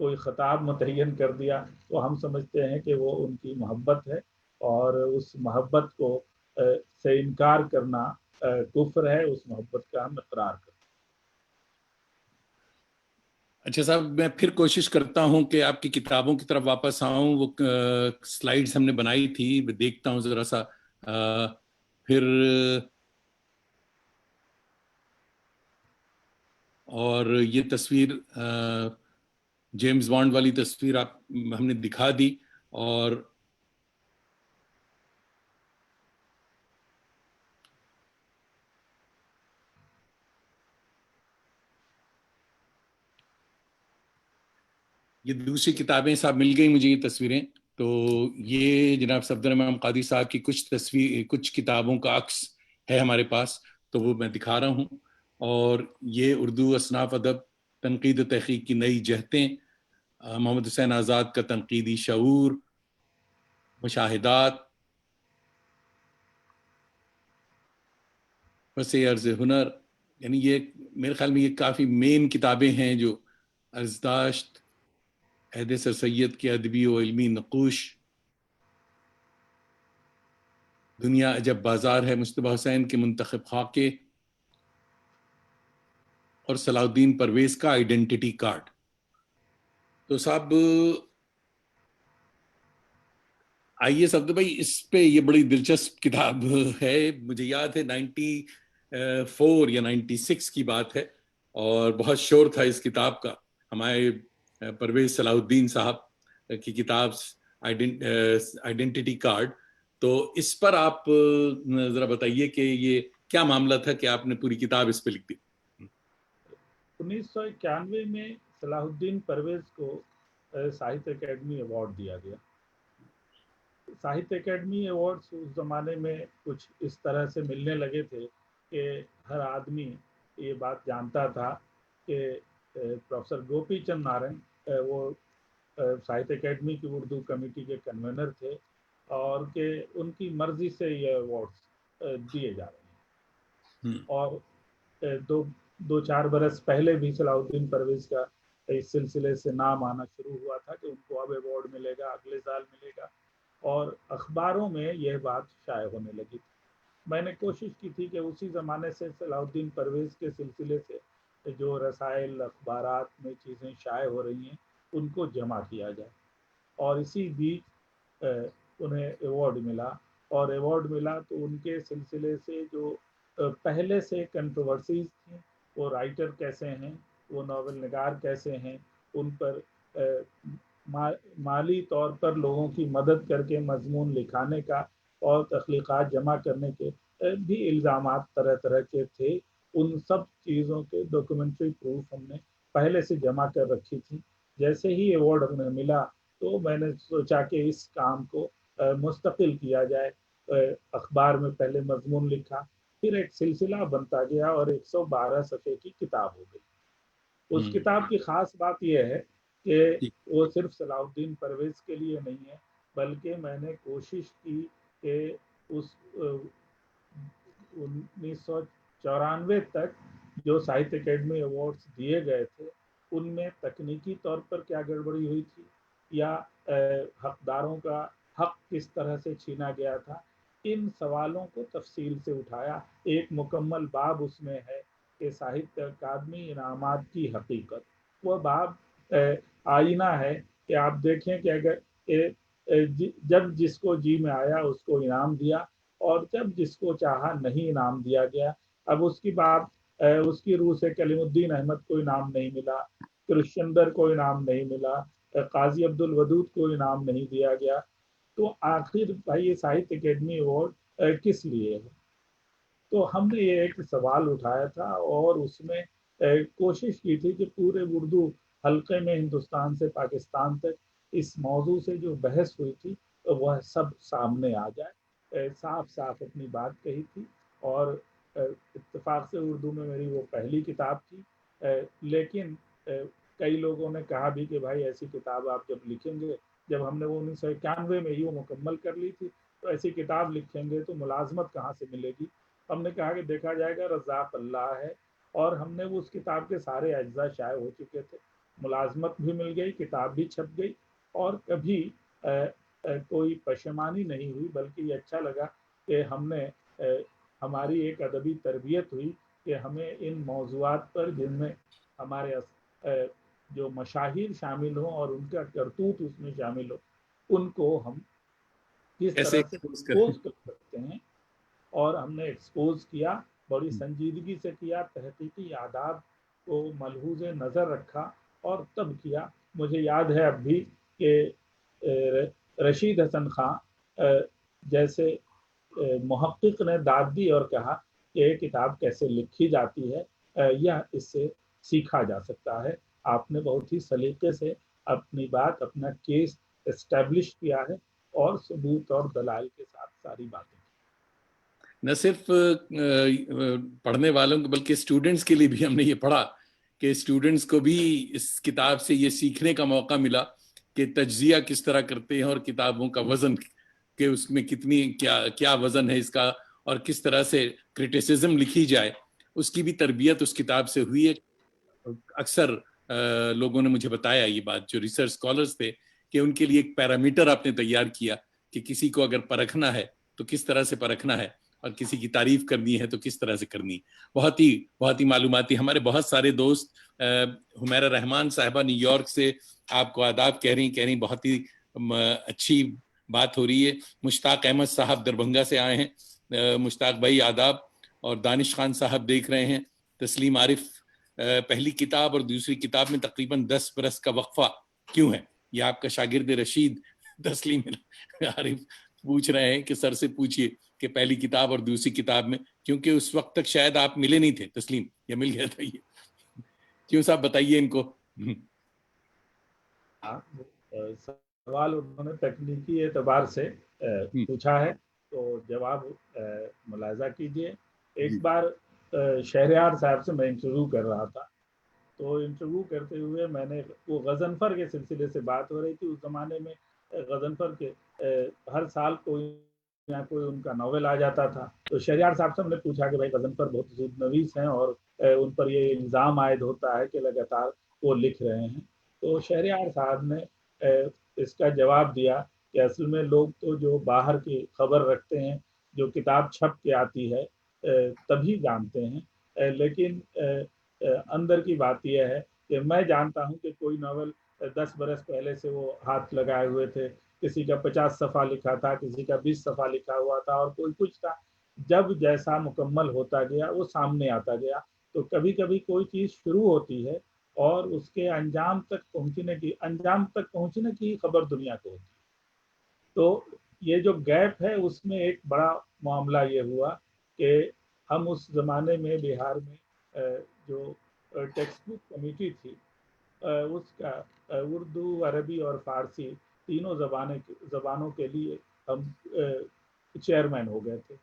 کوئی خطاب متعین کر دیا، تو ہم سمجھتے ہیں کہ وہ ان کی محبت ہے، اور اس محبت کو سے انکار کرنا کفر ہے، اس محبت کا ہم اقرار کرتے ہیں۔ اچھا صاحب، میں پھر کوشش کرتا ہوں کہ آپ کی کتابوں کی طرف واپس آؤں۔ وہ سلائیڈز ہم نے بنائی تھی، میں دیکھتا ہوں ذرا سا پھر، اور یہ تصویر جیمز بانڈ والی تصویر آپ ہم نے دکھا دی، اور یہ دوسری کتابیں صاحب مل گئی مجھے، یہ تصویریں۔ تو یہ جناب صفدر امام قادری صاحب کی کچھ کتابوں کا عکس ہے ہمارے پاس، تو وہ میں دکھا رہا ہوں۔ اور یہ اردو اصناف ادب، تنقید و تحقیق کی نئی جہتیں، محمد حسین آزاد کا تنقیدی شعور، مشاہدات، پس عرض ہنر، یعنی یہ میرے خیال میں یہ کافی مین کتابیں ہیں جو ارزداشت، عہد سر سید کے ادبی و علمی نقوش، دنیا عجب بازار ہے مجتبیٰ حسین کے منتخب خاکے، اور صلاح الدین پرویز کا آئیڈینٹی کارڈ۔ تو صاحب آئیے صفدر بھائی، اس پہ یہ بڑی دلچسپ کتاب ہے، مجھے یاد ہے 94 یا 96 کی بات ہے، اور بہت شور تھا اس کتاب کا، ہمارے پرویز صلاح الدین صاحب کی کتاب آئیڈینٹی کارڈ۔ تو اس پر آپ ذرا بتائیے کہ یہ کیا معاملہ تھا کہ آپ نے پوری کتاب اس پہ لکھ دی؟ 1991 میں صلاح الدین پرویز کو ساہتیہ اکیڈمی ایوارڈ دیا گیا۔ ساہتیہ اکیڈمی ایوارڈز اس زمانے میں کچھ اس طرح سے ملنے لگے تھے کہ ہر آدمی یہ بات جانتا تھا کہ پروفیسر گوپی چند نارنگ وہ ساہتیہ اکیڈمی کی اردو کمیٹی کے کنوینر تھے، اور کہ ان کی مرضی سے یہ ایوارڈز دیے جا رہے ہیں۔ اور دو چار برس پہلے بھی صلاح الدین پرویز کا اس سلسلے سے نام آنا شروع ہوا تھا کہ ان کو اب ایوارڈ ملے گا، اگلے سال ملے گا، اور اخباروں میں یہ بات شائع ہونے لگی تھی۔ میں نے کوشش کی تھی کہ اسی زمانے سے صلاح الدین پرویز کے سلسلے سے جو رسائل، اخبارات میں چیزیں شائع ہو رہی ہیں، ان کو جمع کیا جائے، اور اسی بیچ انہیں ایوارڈ ملا، اور ایوارڈ ملا تو ان کے سلسلے سے جو پہلے سے کنٹروورسیز تھیں، وہ رائٹر کیسے ہیں، وہ ناول نگار کیسے ہیں، ان پر مالی طور پر لوگوں کی مدد کر کے مضمون لکھانے کا اور تخلیقات جمع کرنے کے بھی الزامات طرح طرح کے تھے۔ ان سب چیزوں کے ڈاکومنٹری پروف ہم نے پہلے سے جمع کر رکھی تھی۔ جیسے ہی ایوارڈ ہمیں ملا تو میں نے سوچا کہ اس کام کو مستقل کیا جائے۔ اخبار میں پہلے مضمون لکھا، پھر ایک سلسلہ بنتا گیا، اور 112 صفحے کی کتاب ہو گئی۔ اس کتاب کی خاص بات یہ ہے کہ وہ صرف صلاح الدین پرویز کے لیے نہیں ہے، بلکہ میں نے کوشش کی کہ اس 1994 تک جو ساہتیہ اکیڈمی ایوارڈز دیے گئے تھے، ان میں تکنیکی طور پر کیا گڑبڑی ہوئی تھی یا حقداروں کا حق کس طرح سے چھینا گیا تھا، ان سوالوں کو تفصیل سے اٹھایا۔ ایک مکمل باب اس میں ہے کہ ساہتیہ اکادمی انعامات کی حقیقت۔ وہ باب آئینہ ہے کہ آپ دیکھیں کہ اگر جب جس کو جی میں آیا اس کو انعام دیا، اور جب جس کو چاہا نہیں انعام دیا گیا۔ اب اس کی بات اس کی روح سے کلیم الدین احمد کو انعام نہیں ملا، کرشچندر کو انعام نہیں ملا، قاضی عبد الودود کو انعام نہیں دیا گیا، تو آخر بھائی یہ ساہتیہ اکیڈمی ایوارڈ کس لیے ہے؟ تو ہم نے یہ ایک سوال اٹھایا تھا اور اس میں کوشش کی تھی کہ پورے اردو حلقے میں ہندوستان سے پاکستان تک اس موضوع سے جو بحث ہوئی تھی وہ سب سامنے آ جائے، صاف صاف اپنی بات کہی تھی۔ اور اتفاق سے اردو میں میری وہ پہلی کتاب تھی، لیکن کئی لوگوں نے کہا بھی کہ بھائی ایسی کتاب آپ جب لکھیں گے، جب ہم نے وہ 1991 میں ہی وہ مکمل کر لی تھی، تو ایسی کتاب لکھیں گے تو ملازمت کہاں سے ملے گی؟ ہم نے کہا کہ دیکھا جائے گا، رزاق اللہ ہے، اور ہم نے اس کتاب کے سارے اجزاء شائع ہو چکے تھے، ملازمت بھی مل گئی، کتاب بھی چھپ گئی، اور کبھی کوئی پشیمانی نہیں ہوئی، بلکہ یہ اچھا لگا کہ ہم نے ہماری ایک ادبی تربیت ہوئی کہ ہمیں ان موضوعات پر جن میں ہمارے جو مشاہیر شامل ہوں اور ان کا کرتوت اس میں شامل ہو، ان کو ہم کس کیسے طرح سے ایکسپوز کریں؟ ایکسپوز کر سکتے ہیں، اور ہم نے ایکسپوز کیا، بڑی سنجیدگی سے کیا، تحقیقی آداب کو ملحوظ نظر رکھا اور تب کیا۔ مجھے یاد ہے اب بھی کہ رشید حسن خان جیسے محقق نے داد دی اور کہا کہ یہ کتاب کیسے لکھی جاتی ہے یا اس سے سیکھا جا سکتا ہے۔ آپ نے بہت ہی سلیقے سے اپنی بات، اپنا کیس اسٹیبلش کیا ہے، اور ثبوت اور دلائل کے ساتھ ساری باتیں۔ نہ صرف پڑھنے والوں کو بلکہ اسٹوڈنٹس کے لیے بھی ہم نے یہ پڑھا کہ اسٹوڈنٹس کو بھی اس کتاب سے یہ سیکھنے کا موقع ملا کہ تجزیہ کس طرح کرتے ہیں، اور کتابوں کا وزن کہ اس میں کتنی کیا وزن ہے اس کا، اور کس طرح سے کرٹیسزم لکھی جائے، اس کی بھی تربیت اس کتاب سے ہوئی ہے۔ اکثر لوگوں نے مجھے بتایا یہ بات، جو ریسرچ اسکالرس تھے، کہ ان کے لیے ایک پیرامیٹر آپ نے تیار کیا کہ کسی کو اگر پرکھنا ہے تو کس طرح سے پرکھنا ہے، اور کسی کی تعریف کرنی ہے تو کس طرح سے کرنی۔ بہت ہی معلوماتی۔ ہمارے بہت سارے دوست، حمیرہ رحمان صاحبہ نیو یارک سے آپ کو آداب کہہ رہی، بہت ہی اچھی بات ہو رہی ہے۔ مشتاق احمد صاحب دربھنگہ سے آئے ہیں، مشتاق بھائی آداب۔ اور دانش خان صاحب دیکھ رہے ہیں۔ تسلیم عارف، پہلی کتاب اور دوسری کتاب میں تقریباً 10 برس کا وقفہ کیوں ہے؟ یہ آپ کا شاگرد رشید تسلیم عارف پوچھ رہے ہیں کہ سر سے پوچھئے کہ پہلی کتاب اور دوسری کتاب میں، کیونکہ اس وقت تک شاید آپ ملے نہیں تھے تسلیم، یا مل گیا تھا یہ؟ کیوں صاحب بتائیے ان کو۔ سوال انہوں نے تکنیکی اعتبار سے پوچھا ہے، تو جواب ملاحظہ کیجئے۔ ایک بار شہریار صاحب سے میں انٹرویو کر رہا تھا، تو انٹرویو کرتے ہوئے میں نے وہ غضنفر کے سلسلے سے بات ہو رہی تھی۔ اس زمانے میں غضنفر کے ہر سال کوئی یا کوئی ان کا ناول آ جاتا تھا، تو شہریار صاحب سے ہم نے پوچھا کہ بھائی غضنفر بہت زود نویس ہیں اور ان پر یہ الزام عائد ہوتا ہے کہ لگاتار وہ لکھ رہے ہیں، تو شہریار صاحب نے اس کا جواب دیا کہ اصل میں لوگ تو جو باہر کی خبر رکھتے ہیں، جو کتاب چھپ کے آتی ہے تبھی جانتے ہیں، لیکن اندر کی بات یہ ہے کہ میں جانتا ہوں کہ کوئی ناول 10 برس پہلے سے وہ ہاتھ لگائے ہوئے تھے، کسی کا 50 صفحہ لکھا تھا، کسی کا 20 صفحہ لکھا ہوا تھا، اور کوئی کچھ تھا۔ جب جیسا مکمل ہوتا گیا وہ سامنے آتا گیا، تو کبھی کبھی کوئی چیز شروع ہوتی ہے اور اس کے انجام تک پہنچنے کی خبر دنیا کو ہوتی ہے۔ تو یہ جو گیپ ہے اس میں ایک بڑا معاملہ یہ ہوا کہ ہم اس زمانے میں بہار میں جو ٹیکسٹ بک کمیٹی تھی، اس کا اردو، عربی اور فارسی تینوں زبانوں کے لیے ہم چیئرمین ہو گئے تھے،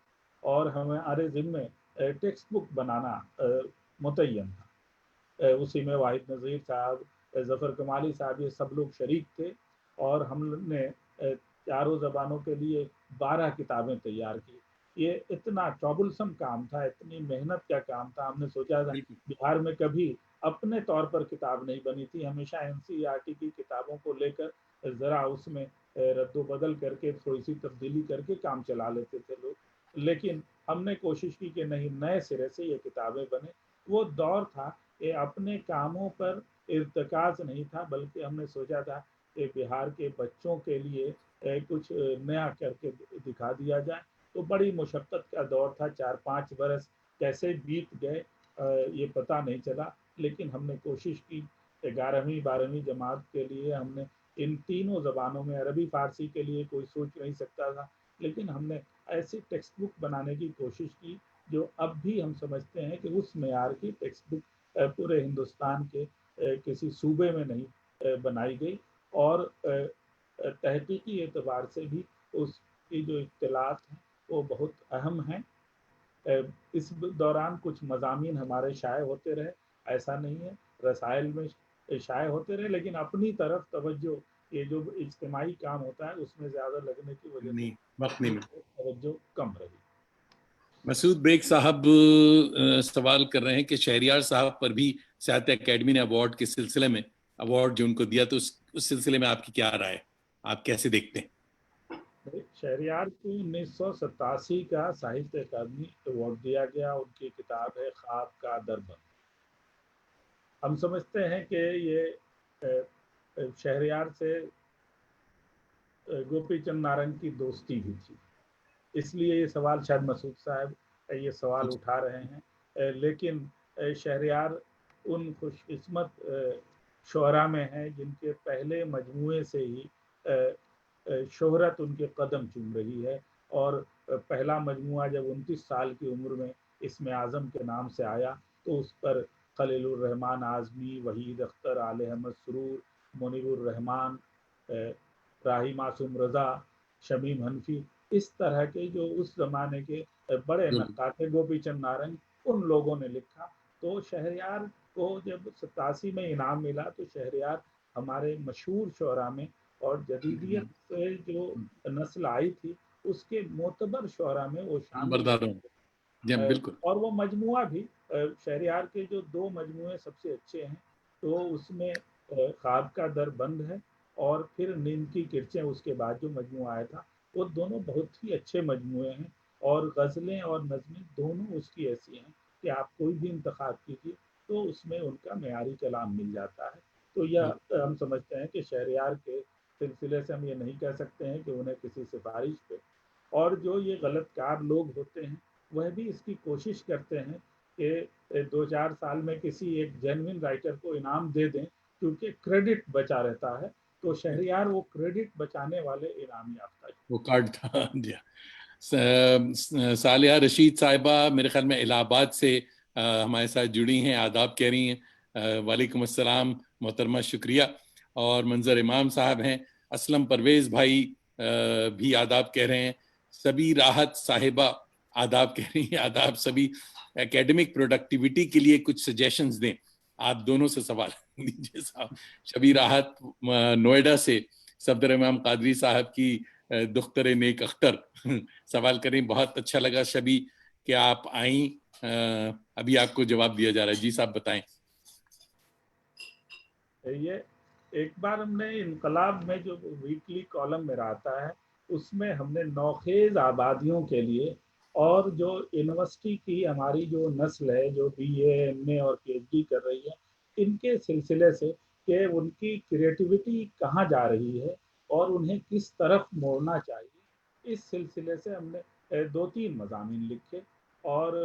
اور ہمارے ذمے ٹیکسٹ بک بنانا متعین تھا۔ اسی میں واحد نذیر صاحب، ظفر کمالی صاحب، یہ سب لوگ شریک تھے، اور ہم نے چاروں زبانوں کے لیے 12 کتابیں تیار کی۔ یہ اتنا ٹربلسم کام تھا، اتنی محنت کا کام تھا، ہم نے سوچا تھا بہار میں کبھی अपने तौर पर किताब नहीं बनी थी, हमेशा एनसीईआरटी की किताबों को लेकर ज़रा उसमें रद्द-बदल करके थोड़ी सी तब्दीली करके काम चला लेते थे लोग। लेकिन हमने कोशिश की कि नहीं, नए सिरे से ये किताबें बने। वो दौर था कि अपने कामों पर इर्तिकाज़ नहीं था, बल्कि हमने सोचा था कि बिहार के बच्चों के लिए कुछ नया करके दिखा दिया जाए। तो बड़ी मुशक्क़त का दौर था, 4-5 बरस कैसे बीत गए ये पता नहीं चला। लेकिन हमने कोशिश की, 11वीं 12वीं जमात के लिए हमने इन तीनों ज़बानों में, अरबी फ़ारसी के लिए कोई सोच नहीं सकता था, लेकिन हमने ऐसी टेक्स्ट बुक बनाने की कोशिश की जो अब भी हम समझते हैं कि उस मेयार की टेक्स्ट बुक पूरे हिंदुस्तान के किसी सूबे में नहीं बनाई गई। और तहकीकी एतबार से भी उसकी जो इत्तलात हैं वो बहुत अहम हैं। इस दौरान कुछ मज़ामीन हमारे शाये होते रहे, ऐसा नहीं है, रसाइल में शाये होते रहे, लेकिन अपनी तरफ तवज्जो, ये जो इज्तिमाई काम होता है उसमें ज़्यादा लगने की वजह से नहीं, वक्त नहीं मिला। तवज्जो कम रही। मसूद बेग साहब सवाल कर रहे हैं कि शहरियार साहब पर भी साहित्य अकेडमी ने अवार्ड के सिलसिले में अवार्ड जो उनको दिया, तो उस सिलसिले में आपकी क्या राय है, आप कैसे देखते हैं? शहरियार को 1987 का साहित्य अकादमी अवार्ड दिया गया। उनकी किताब है ख्वाब का दरबन। हम समझते हैं कि ये शहरियार से गोपी चंद नारंग की दोस्ती भी थी, इसलिए ये सवाल शायद मसूद साहब ये सवाल उठा रहे हैं। लेकिन शहरियार उन खुशकिस्मत शुअरा में हैं जिनके पहले मजमूए से ही शोहरत उनके कदम चूम रही है। और पहला मजमुआ जब 29 साल की उम्र में इसमें आज़म के नाम से आया, तो उस पर खलीलुर रहमान आज़मी, वहीद अख्तर, आले अहमद सुरूर, मुनीरुर रहमान, राही मासूम रज़ा, शमीम हनफी, इस तरह के जो उस ज़माने के बड़े नक्काद थे, गोपी चंद नारंग, उन लोगों ने लिखा। तो शहरियार को जब 87 में इनाम मिला, तो शहरियार हमारे मशहूर शुअरा में, और जदीदियत से जो नस्ल आई थी उसके मोतबर शुअरा में वो शामिल नंबरदारों, जी है। बिल्कुल। और वो मजमुआ भी शहरियार के जो 2 मजमुए सबसे अच्छे हैं, तो उसमें ख्वाब का दर बंद है, और फिर नींद की किरचें उसके बाद जो मजमुआ आया था, वो दोनों बहुत ही अच्छे मजमुए हैं। और गज़लें और नज़में दोनों उसकी ऐसी हैं कि आप कोई भी इंतखाब कीजिए तो उसमें उनका मेयारी कलाम मिल जाता है। तो यह हम समझते हैं कि शहरियार के सिलसिले से हम ये नहीं कह सकते हैं कि उन्हें किसी सिफारिश पे। और जो ये गलतकार लोग होते हैं वह भी इसकी कोशिश करते हैं कि 2-4 साल में किसी एक जेन्युइन राइटर को इनाम दे दें, क्योंकि क्रेडिट बचा रहता है। तो शहरियार वो क्रेडिट बचाने वाले इनाम याफ्ता वो कार्ड था। जी। सालिया रशीद साहिबा मेरे ख्याल में इलाहाबाद से हमारे साथ जुड़ी हैं, आदाब कह रही हैं। वालेकुम अस्सलाम मोहतरमा, शुक्रिया। और मंजर इमाम साहब हैं। असलम परवेज भाई भी आदाब कह रहे हैं। सभी राहत साहिबा आदाब कह रही हैं। आदाब सभी। एकेडमिक प्रोडक्टिविटी के लिए कुछ सजेशंस दें, आप दोनों से सवाल दीजिए साहब। शबी राहत नोएडा से सफदर इमाम कादरी साहब की दुख्तर नेक अख्तर सवाल करें। बहुत अच्छा लगा शबी कि आप आई। अभी आपको जवाब दिया जा रहा है। जी साहब बताएं। ये एक बार हमने इनकलाब में जो वीकली कॉलम मेरा आता है, उसमें हमने नौखेज आबादियों के लिए, और जो यूनिवर्सिटी की हमारी जो नस्ल है जो BA MA और PhD कर रही है, इनके सिलसिले से कि उनकी क्रिएटिविटी कहाँ जा रही है और उन्हें किस तरफ मोड़ना चाहिए, इस सिलसिले से हमने 2-3 मज़ामीन लिखे। और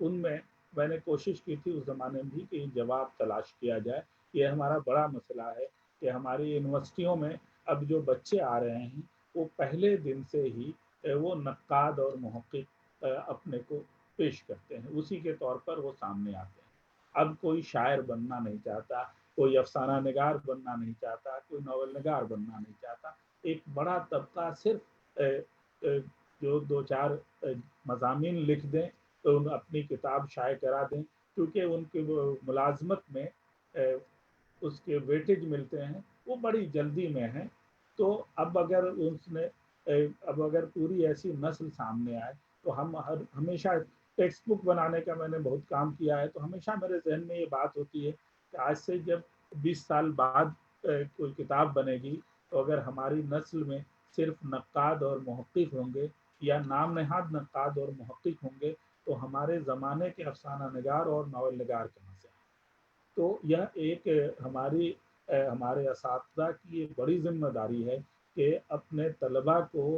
उनमें मैंने कोशिश की थी उस ज़माने में भी कि जवाब तलाश किया जाए। ये हमारा बड़ा मसला है कि हमारी यूनिवर्सिटियों में अब जो बच्चे आ रहे हैं वो पहले दिन से ही वो नक्काद और मुहक्किक अपने को पेश करते हैं, उसी के तौर पर वो सामने आते हैं। अब कोई शायर बनना नहीं चाहता, कोई अफसाना निगार बनना नहीं चाहता, कोई नावल निगार बनना नहीं चाहता। एक बड़ा तबका सिर्फ जो 2-4 मज़ामीन लिख दें तो अपनी किताब शाये करा दें, क्योंकि उनकी वो मुलाजमत में उसके वेटेज मिलते हैं, वो बड़ी जल्दी में हैं। तो अब अगर पूरी ऐसी नस्ल सामने आए, तो हम हमेशा टेक्स्ट बुक बनाने का मैंने बहुत काम किया है, तो हमेशा मेरे जहन में ये बात होती है कि आज से जब 20 साल बाद कोई किताब बनेगी, तो अगर हमारी नस्ल में सिर्फ नक्काद और मुहक्किक होंगे या नाम नहाद नक्काद और मुहक्किक होंगे, तो हमारे ज़माने के अफसाना निगार और नावल निगार कहाँ से? तो यह एक हमारे असातिज़ा की एक बड़ी जिम्मेदारी है कि अपने तलबा को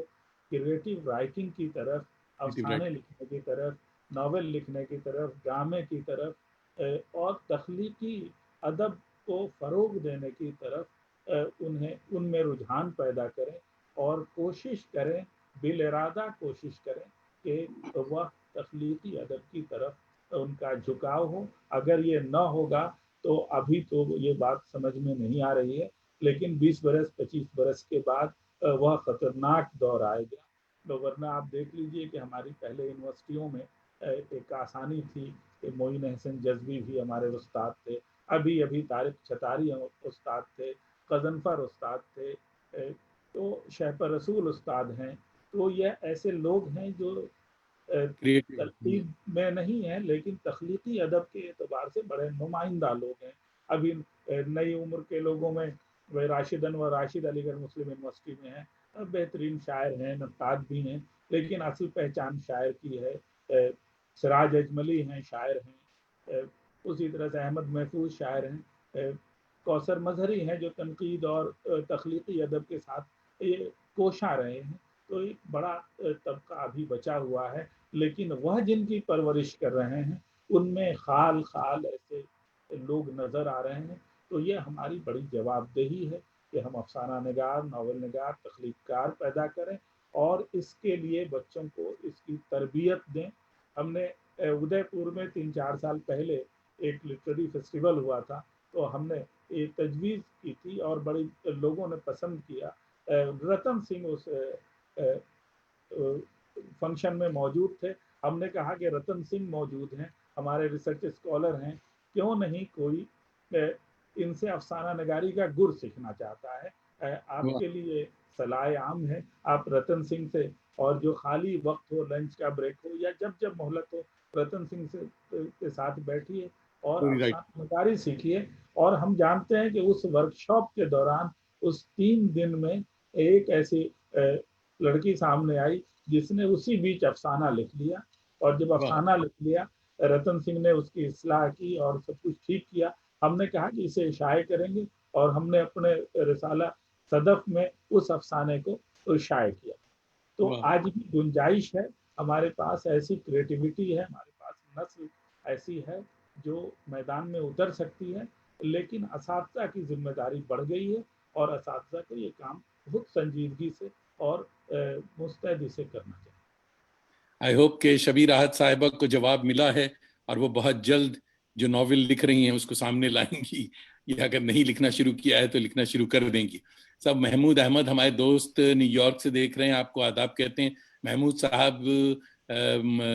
क्रिएटिव राइटिंग की तरफ, अफसाने लिखने की तरफ, नावल लिखने की तरफ, ड्रामे की तरफ और तख्लीकी अदब को फ़रोग देने की तरफ उन्हें उनमें रुझान पैदा करें और कोशिश करें, बिल इरादा कोशिश करें कि वह तख्लीकी अदब की तरफ उनका झुकाव हो। अगर ये न होगा तो अभी तो ये बात समझ में नहीं आ रही है, लेकिन 20 बरस 25 बरस के बाद वह खतरनाक दौर आएगा। तो वरना आप देख लीजिए कि हमारी पहले यूनिवर्सिटियों में एक आसानी थी कि मोइन हसन जज्बी भी हमारे उस्ताद थे, अभी अभी तारिक छतारी उस्ताद थे, गजनफर उस्ताद थे, तो शहपर रसूल उस्ताद हैं। तो यह ऐसे लोग हैं जो क्रिएटिव। तरतीब में नहीं है, लेकिन तख्लीकी अदब के एतबार से बड़े नुमाइंदा लोग हैं। अभी नई उम्र के लोगों में वह राशिद अनवर राशिद अलीगढ़ मुस्लिम यूनिवर्सिटी में है, बेहतरीन शायर हैं, नक्काद भी हैं, लेकिन असल पहचान शायर की है। सिराज अजमली हैं, शायर हैं। उसी तरह से अहमद महफूज शायर हैं। कौसर मजहरी हैं जो तनकीद और तख्लीकी अदब के साथ ये कोशा रहे हैं। तो एक बड़ा तबका अभी बचा हुआ है, लेकिन वह जिनकी परवरिश कर रहे हैं उनमें खाल खाल ऐसे लोग नज़र आ रहे हैं। तो ये हमारी बड़ी जवाबदेही है कि हम अफसाना निगार, नावल निगार, तख्लीककार पैदा करें और इसके लिए बच्चों को इसकी तरबियत दें। हमने उदयपुर में 3-4 साल पहले एक लिटरेरी फेस्टिवल हुआ था, तो हमने ये तजवीज़ की थी और बड़ी लोगों ने पसंद किया। रतन सिंह उस फंक्शन में मौजूद थे। हमने कहा कि रतन सिंह मौजूद हैं, हमारे रिसर्च स्कॉलर हैं, क्यों नहीं कोई इनसे अफसाना नगारी का गुर सीखना चाहता है। आपके लिए सलाह आम है, आप रतन सिंह से, और जो खाली वक्त हो, लंच का ब्रेक हो या जब जब मोहलत हो, रतन सिंह से के साथ बैठिए और अफसाना नगारी सीखिए। और हम जानते हैं कि उस वर्कशॉप के दौरान उस 3 दिन में एक ऐसी लड़की सामने आई जिसने उसी बीच अफसाना लिख लिया, और जब अफसाना लिख लिया रतन सिंह ने उसकी इस्लाह की और सब कुछ ठीक किया। हमने कहा कि इसे शाये करेंगे और हमने अपने रिसाला सदफ में उस अफसाने को शाये किया। तो आज भी गुंजाइश है, हमारे पास ऐसी क्रिएटिविटी है, हमारे पास नस्ल ऐसी है जो मैदान में उतर सकती है, लेकिन असातिज़ा की जिम्मेदारी बढ़ गई है और असातिज़ा को ये काम बहुत संजीदगी से और मुस्तैदी से करना चाहिए। आई होप कि शबीर आहत साहिबा को जवाब मिला है और वो बहुत जल्द जो नॉवेल लिख रही हैं उसको सामने लाएंगी, या अगर नहीं लिखना शुरू किया है तो लिखना शुरू कर देंगी। सब महमूद अहमद हमारे दोस्त न्यूयॉर्क से देख रहे हैं, आपको आदाब कहते हैं। महमूद साहब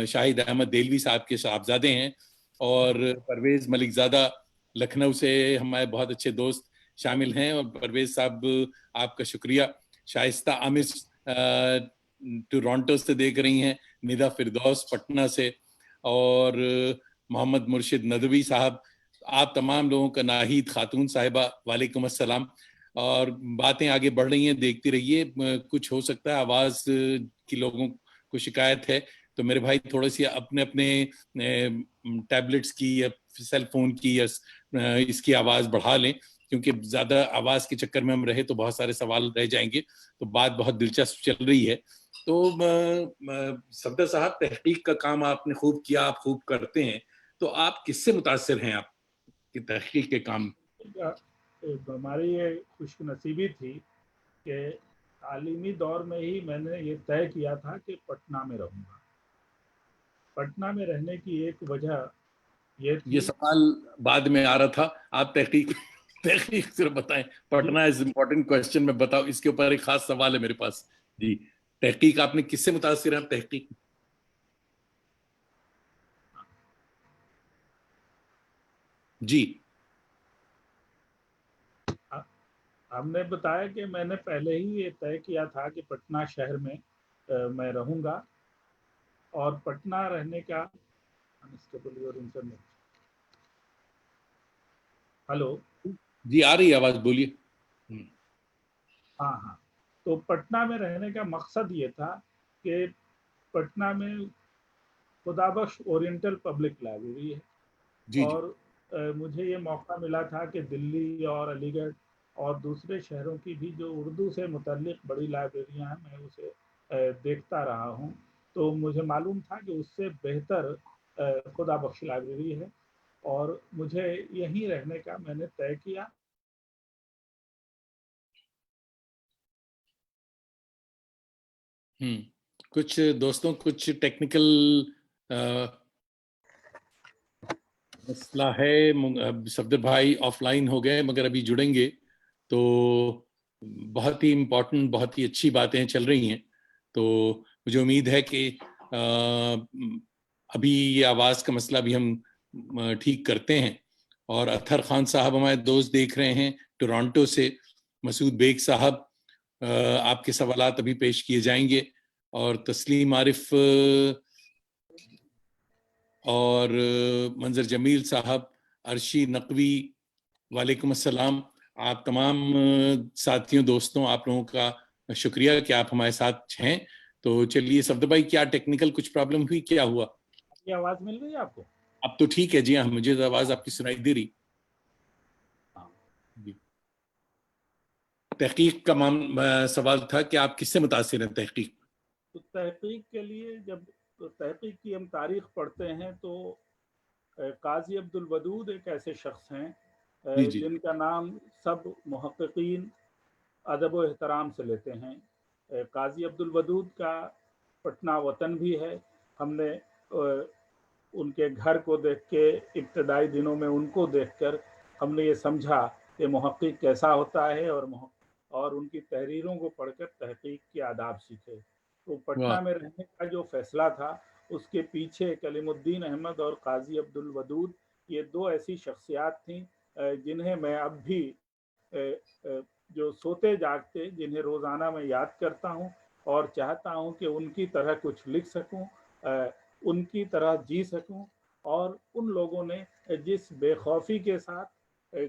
शाहिद अहमद देलवी साहब के साहबजादे हैं, और परवेज मलिकजादा लखनऊ से हमारे बहुत अच्छे दोस्त शामिल हैं। और परवेज साहब आपका शुक्रिया। शाइस्ता आमिर टोरंटो से देख रही हैं, निदा फिरदौस पटना से, और मोहम्मद मुर्शिद नदवी साहब, आप तमाम लोगों का, नाहिद खातून साहिबा, वालेकुम अस्सलाम। और बातें आगे बढ़ रही हैं, देखती रहिए। कुछ हो सकता है आवाज़ की लोगों को शिकायत है, तो मेरे भाई थोड़ी सी अपने अपने टैबलेट्स की या सेल फोन की या इसकी आवाज़ बढ़ा लें, क्योंकि ज़्यादा आवाज़ के चक्कर में हम रहे तो बहुत सारे सवाल रह जाएंगे। तो बात बहुत दिलचस्प चल रही है। तो सफदर साहब, तहकीक का काम आपने खूब किया, आप खूब करते हैं, तो आप किससे मुतासिर हैं आपकी तहकीक के काम? हमारी ये खुशनसीबी थी कि तालीमी दौर में ही मैंने ये तय किया था कि पटना में रहूँगा। पटना में रहने की एक वजह ये सवाल बाद में आ रहा था, आप तहकीक सिर्फ बताएं। पटना इज इम्पोर्टेंट क्वेश्चन में बताओ, इसके ऊपर एक खास सवाल है मेरे पास। जी, तहकीक आपने किससे मुतासिर है? तहकीक जी, हमने बताया कि मैंने पहले ही ये तय किया था कि पटना शहर में मैं रहूँगा, और पटना रहने का अनस्टेबल योर इंटरनेट। हेलो। जी आ रही है आवाज, बोलिए। हाँ हाँ, तो पटना में रहने का मकसद ये था कि पटना में खुदाबख्श ओरिएंटल पब्लिक लाइब्रेरी है, जी जी। और मुझे ये मौका मिला था कि दिल्ली और अलीगढ़ और दूसरे शहरों की भी जो उर्दू से मुतल्लिक बड़ी लाइब्रेरियां हैं, मैं उसे देखता रहा हूँ। तो मुझे मालूम था कि उससे बेहतर खुदाबख्श लाइब्रेरी है, और मुझे यहीं रहने का मैंने तय किया। कुछ दोस्तों कुछ टेक्निकल मसला है, सफदर भाई ऑफलाइन हो गए मगर अभी जुड़ेंगे। तो बहुत ही इम्पोर्टेंट, बहुत ही अच्छी बातें चल रही हैं। तो मुझे उम्मीद है कि अभी ये आवाज़ का मसला भी हम ठीक करते हैं। और अतहर खान साहब हमारे दोस्त देख रहे हैं टोरंटो से। मसूद बेग साहब, आपके सवालात अभी पेश किए जाएंगे। और तस्लीम आरिफ और मंजर जमील साहब, अर्शी नकवी, वालेकुम अस्सलाम। आप तमाम साथियों, दोस्तों, आप लोगों का शुक्रिया कि आप हमारे साथ हैं। तो चलिए सफदर भाई, क्या टेक्निकल कुछ प्रॉब्लम हुई, क्या हुआ? ये आवाज मिल गई आपको? अब तो ठीक है जी। हाँ, मुझे तो आवाज आपकी सुनाई दे रही। हाँ। जी। तहकीक का सवाल था कि आप किससे मुतासिर हैं तहकीक? तो तहकीक के लिए जब तहकीक की हम तारीख पढ़ते हैं तो काजी अब्दुल वदूद एक ऐसे शख्स हैं जी जी। जिनका नाम सब मुहक्किकीन अदब व एहतराम से लेते हैं। काजी अब्दुल वदूद का पटना वतन भी है। हमने उनके घर को देख के, इब्तदाई दिनों में उनको देखकर हमने ये समझा कि मुहक्किक कैसा होता है, और उनकी तहरीरों को पढ़कर तहकीक के आदाब सीखे। तो वाह। पटना में रहने का जो फैसला था, उसके पीछे कलीमुद्दीन अहमद और काजी अब्दुल वदूद, ये दो ऐसी शख्सियात थीं जिन्हें मैं अब भी जो सोते जागते, जिन्हें रोज़ाना मैं याद करता हूँ और चाहता हूँ कि उनकी तरह कुछ लिख सकूँ, उनकी तरह जी सकूं। और उन लोगों ने जिस बेखौफी के साथ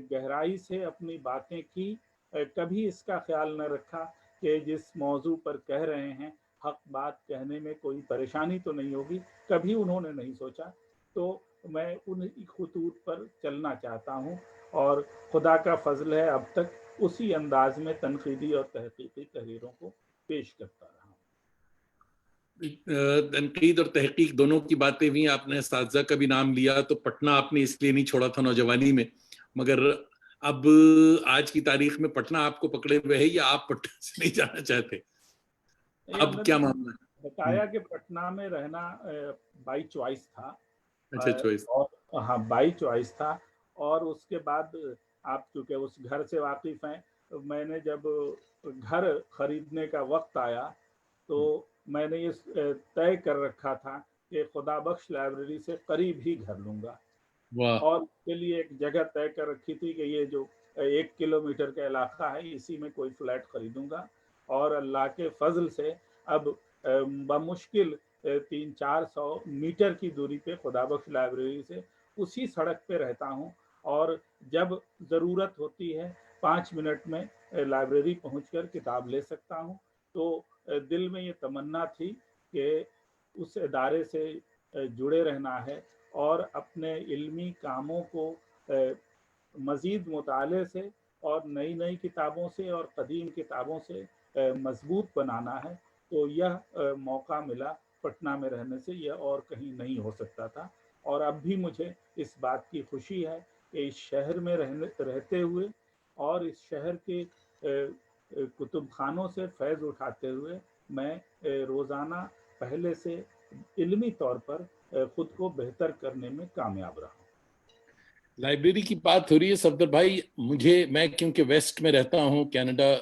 गहराई से अपनी बातें की, कभी इसका ख्याल न रखा कि जिस मौजू पर कह रहे हैं हक बात कहने में कोई परेशानी तो नहीं होगी, कभी उन्होंने नहीं सोचा। तो मैं उन खतूत पर चलना चाहता हूँ, और खुदा का फजल है अब तक उसी अंदाज में तनकीदी और तहकीकी तहरीरों को पेश करता रहा। तनकीद और तहकीक दोनों की बातें हुई। आपने असातिज़ा का भी नाम लिया, तो पटना आपने इसलिए नहीं छोड़ा था नौजवानी में, मगर अब आज की तारीख में पटना आपको पकड़े हुए है, या आप पटना से नहीं जाना चाहते? ये अब हमने क्या तो मामला है? बताया कि पटना में रहना बाई चॉइस था। अच्छा, चॉइस। और हाँ, बाई चॉइस था। और उसके बाद आप चूंकि उस घर से वाकिफ हैं, तो मैंने जब घर खरीदने का वक्त आया तो मैंने ये तय कर रखा था कि खुदा बख्श लाइब्रेरी से करीब ही घर लूंगा। वाह। और उसके लिए एक जगह तय कर रखी थी कि ये जो 1 किलोमीटर का इलाका है, इसी में कोई फ्लैट खरीदूंगा। और अल्लाह के फजल से अब बमुश्किल 300-400 मीटर की दूरी पे खुदाबख्श लाइब्रेरी से उसी सड़क पे रहता हूँ। और जब ज़रूरत होती है 5 मिनट में लाइब्रेरी पहुँचकर किताब ले सकता हूँ। तो दिल में ये तमन्ना थी कि उस इदारे से जुड़े रहना है, और अपने इल्मी कामों को मज़ीद मुताले से और नई नई किताबों से और कदीम किताबों से मजबूत बनाना है। तो यह मौका मिला पटना में रहने से, यह और कहीं नहीं हो सकता था। और अब भी मुझे इस बात की खुशी है कि इस शहर में रहते हुए और इस शहर के कुतुब खानों से फैज़ उठाते हुए मैं रोज़ाना पहले से इल्मी तौर पर खुद को बेहतर करने में कामयाब रहा। लाइब्रेरी की बात हो रही है सफदर भाई, मैं क्योंकि वेस्ट में रहता हूँ, कनाडा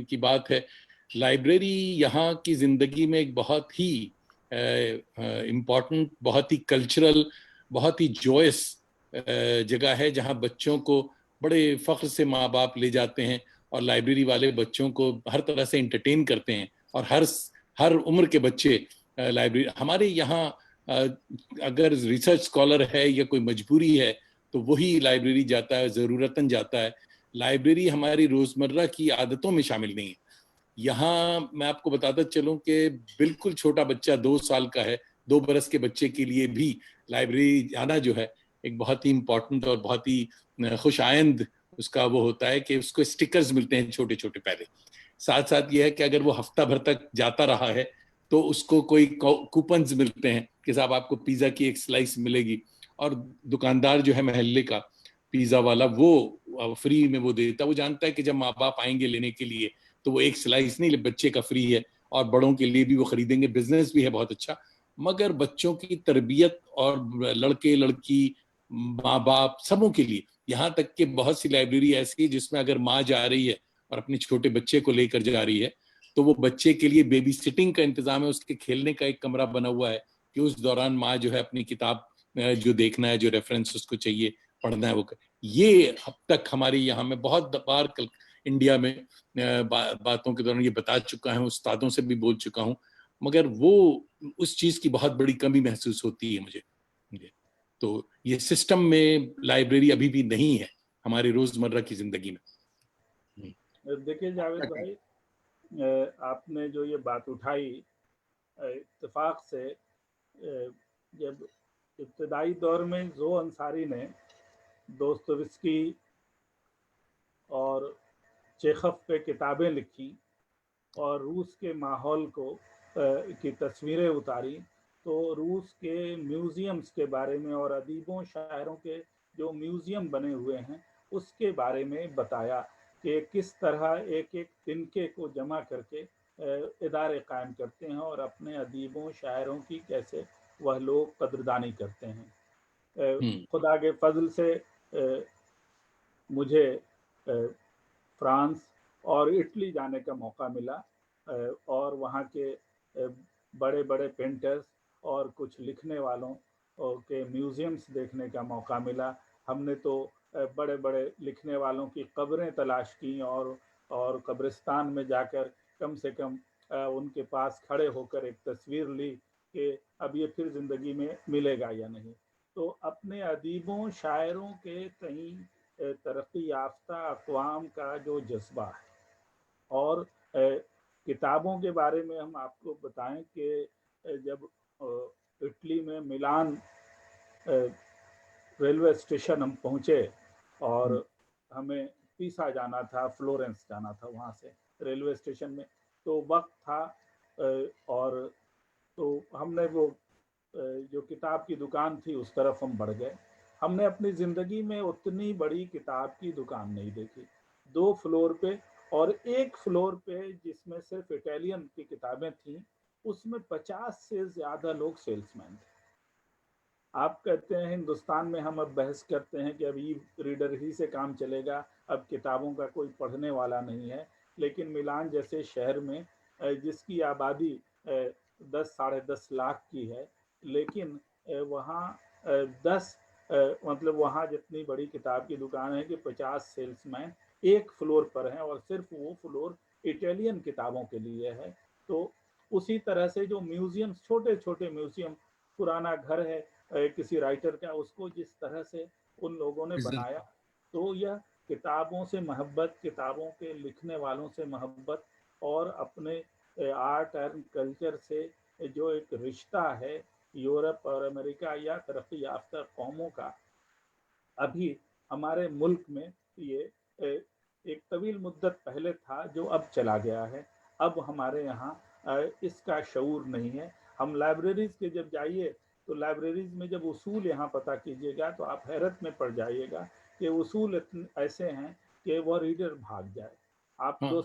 की बात है। लाइब्रेरी यहाँ की जिंदगी में एक बहुत ही इम्पोर्टेंट, बहुत ही कल्चरल, बहुत ही जॉयस जगह है, जहाँ बच्चों को बड़े फख्र से माँ बाप ले जाते हैं, और लाइब्रेरी वाले बच्चों को हर तरह से इंटरटेन करते हैं। और हर उम्र के बच्चे लाइब्रेरी, हमारे यहाँ अगर रिसर्च स्कॉलर है या कोई मजबूरी है तो वही लाइब्रेरी जाता है, ज़रूरतन जाता है। लाइब्रेरी हमारी रोज़मर्रा की आदतों में शामिल नहीं है। यहाँ मैं आपको बताता चलूं कि बिल्कुल छोटा बच्चा 2 साल का है, 2 बरस के बच्चे के लिए भी लाइब्रेरी जाना जो है एक बहुत ही इम्पोर्टेंट और बहुत ही खुश आइंद उसका वो होता है कि उसको स्टिकर्स मिलते हैं छोटे छोटे पहले। साथ साथ ये है कि अगर वो हफ्ता भर तक जाता रहा है तो उसको कोई कूपन्स मिलते हैं कि साहब आपको पिज़्ज़ा की एक स्लाइस मिलेगी, और दुकानदार जो है महल्ले का पिज़्ज़ा वाला वो फ्री में वो देता है। वो जानता है कि जब माँ बाप आएंगे लेने के लिए तो वो एक स्लाइस नहीं बच्चे का फ्री है, और बड़ों के लिए भी वो खरीदेंगे। बिजनेस भी है बहुत अच्छा। मगर बच्चों की तरबियत और लड़के लड़की माँ बाप सबों के लिए, यहाँ तक कि बहुत सी लाइब्रेरी ऐसी है जिसमें अगर माँ जा रही है और अपने छोटे बच्चे को लेकर जा रही है तो वो बच्चे के लिए बेबी सिटिंग का इंतजाम है, उसके खेलने का एक कमरा बना हुआ है कि उस दौरान माँ जो है अपनी किताब जो देखना है, जो रेफरेंस उसको चाहिए पढ़ना है वो ये अब तक हमारे यहाँ में बहुत बार इंडिया में बातों के दौरान ये बता चुका हूँ, उस्तादों से भी बोल चुका हूँ, मगर वो उस चीज की बहुत बड़ी कमी महसूस होती है मुझे। तो ये सिस्टम में लाइब्रेरी अभी भी नहीं है हमारी रोजमर्रा की जिंदगी में। देखिए जावेद भाई, आपने जो ये बात उठाई, इत्तेफाक से जब इब्तदाई दौर में जो अंसारी ने दोस्तोयेव्स्की और चेखव पे किताबें लिखी और रूस के माहौल को की तस्वीरें उतारी, तो रूस के म्यूज़ियम्स के बारे में और अदीबों शायरों के जो म्यूज़ियम बने हुए हैं उसके बारे में बताया कि किस तरह एक एक तिनके को जमा करके इदारे कायम करते हैं और अपने अदीबों शायरों की कैसे वह लोग कदरदानी करते हैं। खुदा के फजल से मुझे फ्रांस और इटली जाने का मौका मिला और वहाँ के बड़े बड़े पेंटर्स और कुछ लिखने वालों के म्यूज़ियम्स देखने का मौका मिला। हमने तो बड़े बड़े लिखने वालों की कब्रें तलाश की और कब्रिस्तान में जाकर कम से कम उनके पास खड़े होकर एक तस्वीर ली कि अब ये फिर ज़िंदगी में मिलेगा या नहीं। तो अपने अदीबों शायरों के कहीं तरक्की याफ्ता अक़वाम का जो जज्बा है, और किताबों के बारे में हम आपको बताएं कि जब इटली में मिलान रेलवे स्टेशन हम पहुँचे और हमें पीसा जाना था, फ्लोरेंस जाना था, वहाँ से रेलवे स्टेशन में तो वक्त था और तो हमने वो जो किताब की दुकान थी उस तरफ हम बढ़ गए। हमने अपनी ज़िंदगी में उतनी बड़ी किताब की दुकान नहीं देखी। 2 फ्लोर पे और एक फ्लोर पे जिसमें सिर्फ इटालियन की किताबें थीं, उसमें 50 से ज़्यादा लोग सेल्समैन थे। आप कहते हैं हिंदुस्तान में हम अब बहस करते हैं कि अब ई रीडर ही से काम चलेगा, अब किताबों का कोई पढ़ने वाला नहीं है। लेकिन मिलान जैसे शहर में जिसकी आबादी 10 साढ़े 10 लाख की है, लेकिन वहाँ 10 मतलब वहाँ जितनी बड़ी किताब की दुकान है कि 50 सेल्समैन एक फ्लोर पर हैं और सिर्फ वो फ्लोर इटालियन किताबों के लिए है। तो उसी तरह से जो म्यूज़ियम्स, छोटे छोटे म्यूज़ियम, पुराना घर है किसी राइटर का, उसको जिस तरह से उन लोगों ने बनाया, तो यह किताबों से मोहब्बत, किताबों के लिखने वालों से मोहब्बत और अपने आर्ट एंड कल्चर से जो एक रिश्ता है यूरोप और अमेरिका या तरक्की याफ्ता कौमों का, अभी हमारे मुल्क में ये एक तवील मुद्दत पहले था जो अब चला गया है। अब हमारे यहाँ इसका शऊर नहीं है। हम लाइब्रेरीज के जब जाइए तो लाइब्रेरीज में जब उसूल यहाँ पता कीजिएगा तो आप हैरत में पड़ जाइएगा कि उसूल ऐसे हैं कि वह रीडर भाग जाए। आप 2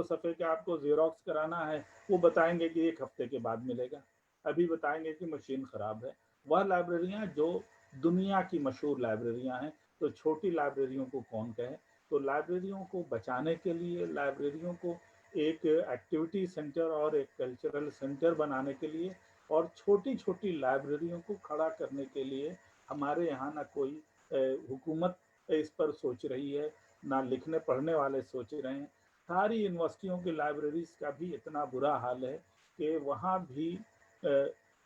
सफ़े का आपको ज़ेरॉक्स कराना है, वो बताएंगे कि 1 हफ्ते के बाद मिलेगा, अभी बताएंगे कि मशीन ख़राब है। वह लाइब्रेरियाँ जो दुनिया की मशहूर लाइब्रेरियाँ हैं, तो छोटी लाइब्रेरियों को कौन कहे। तो लाइब्रेरियों को बचाने के लिए, लाइब्रेरियों को एक एक्टिविटी सेंटर और एक कल्चरल सेंटर बनाने के लिए और छोटी छोटी लाइब्रेरियों को खड़ा करने के लिए हमारे यहाँ ना कोई हुकूमत इस पर सोच रही है, ना लिखने पढ़ने वाले सोच रहे हैं। सारी यूनिवर्सिटियों की लाइब्रेरीज का भी इतना बुरा हाल है कि वहाँ भी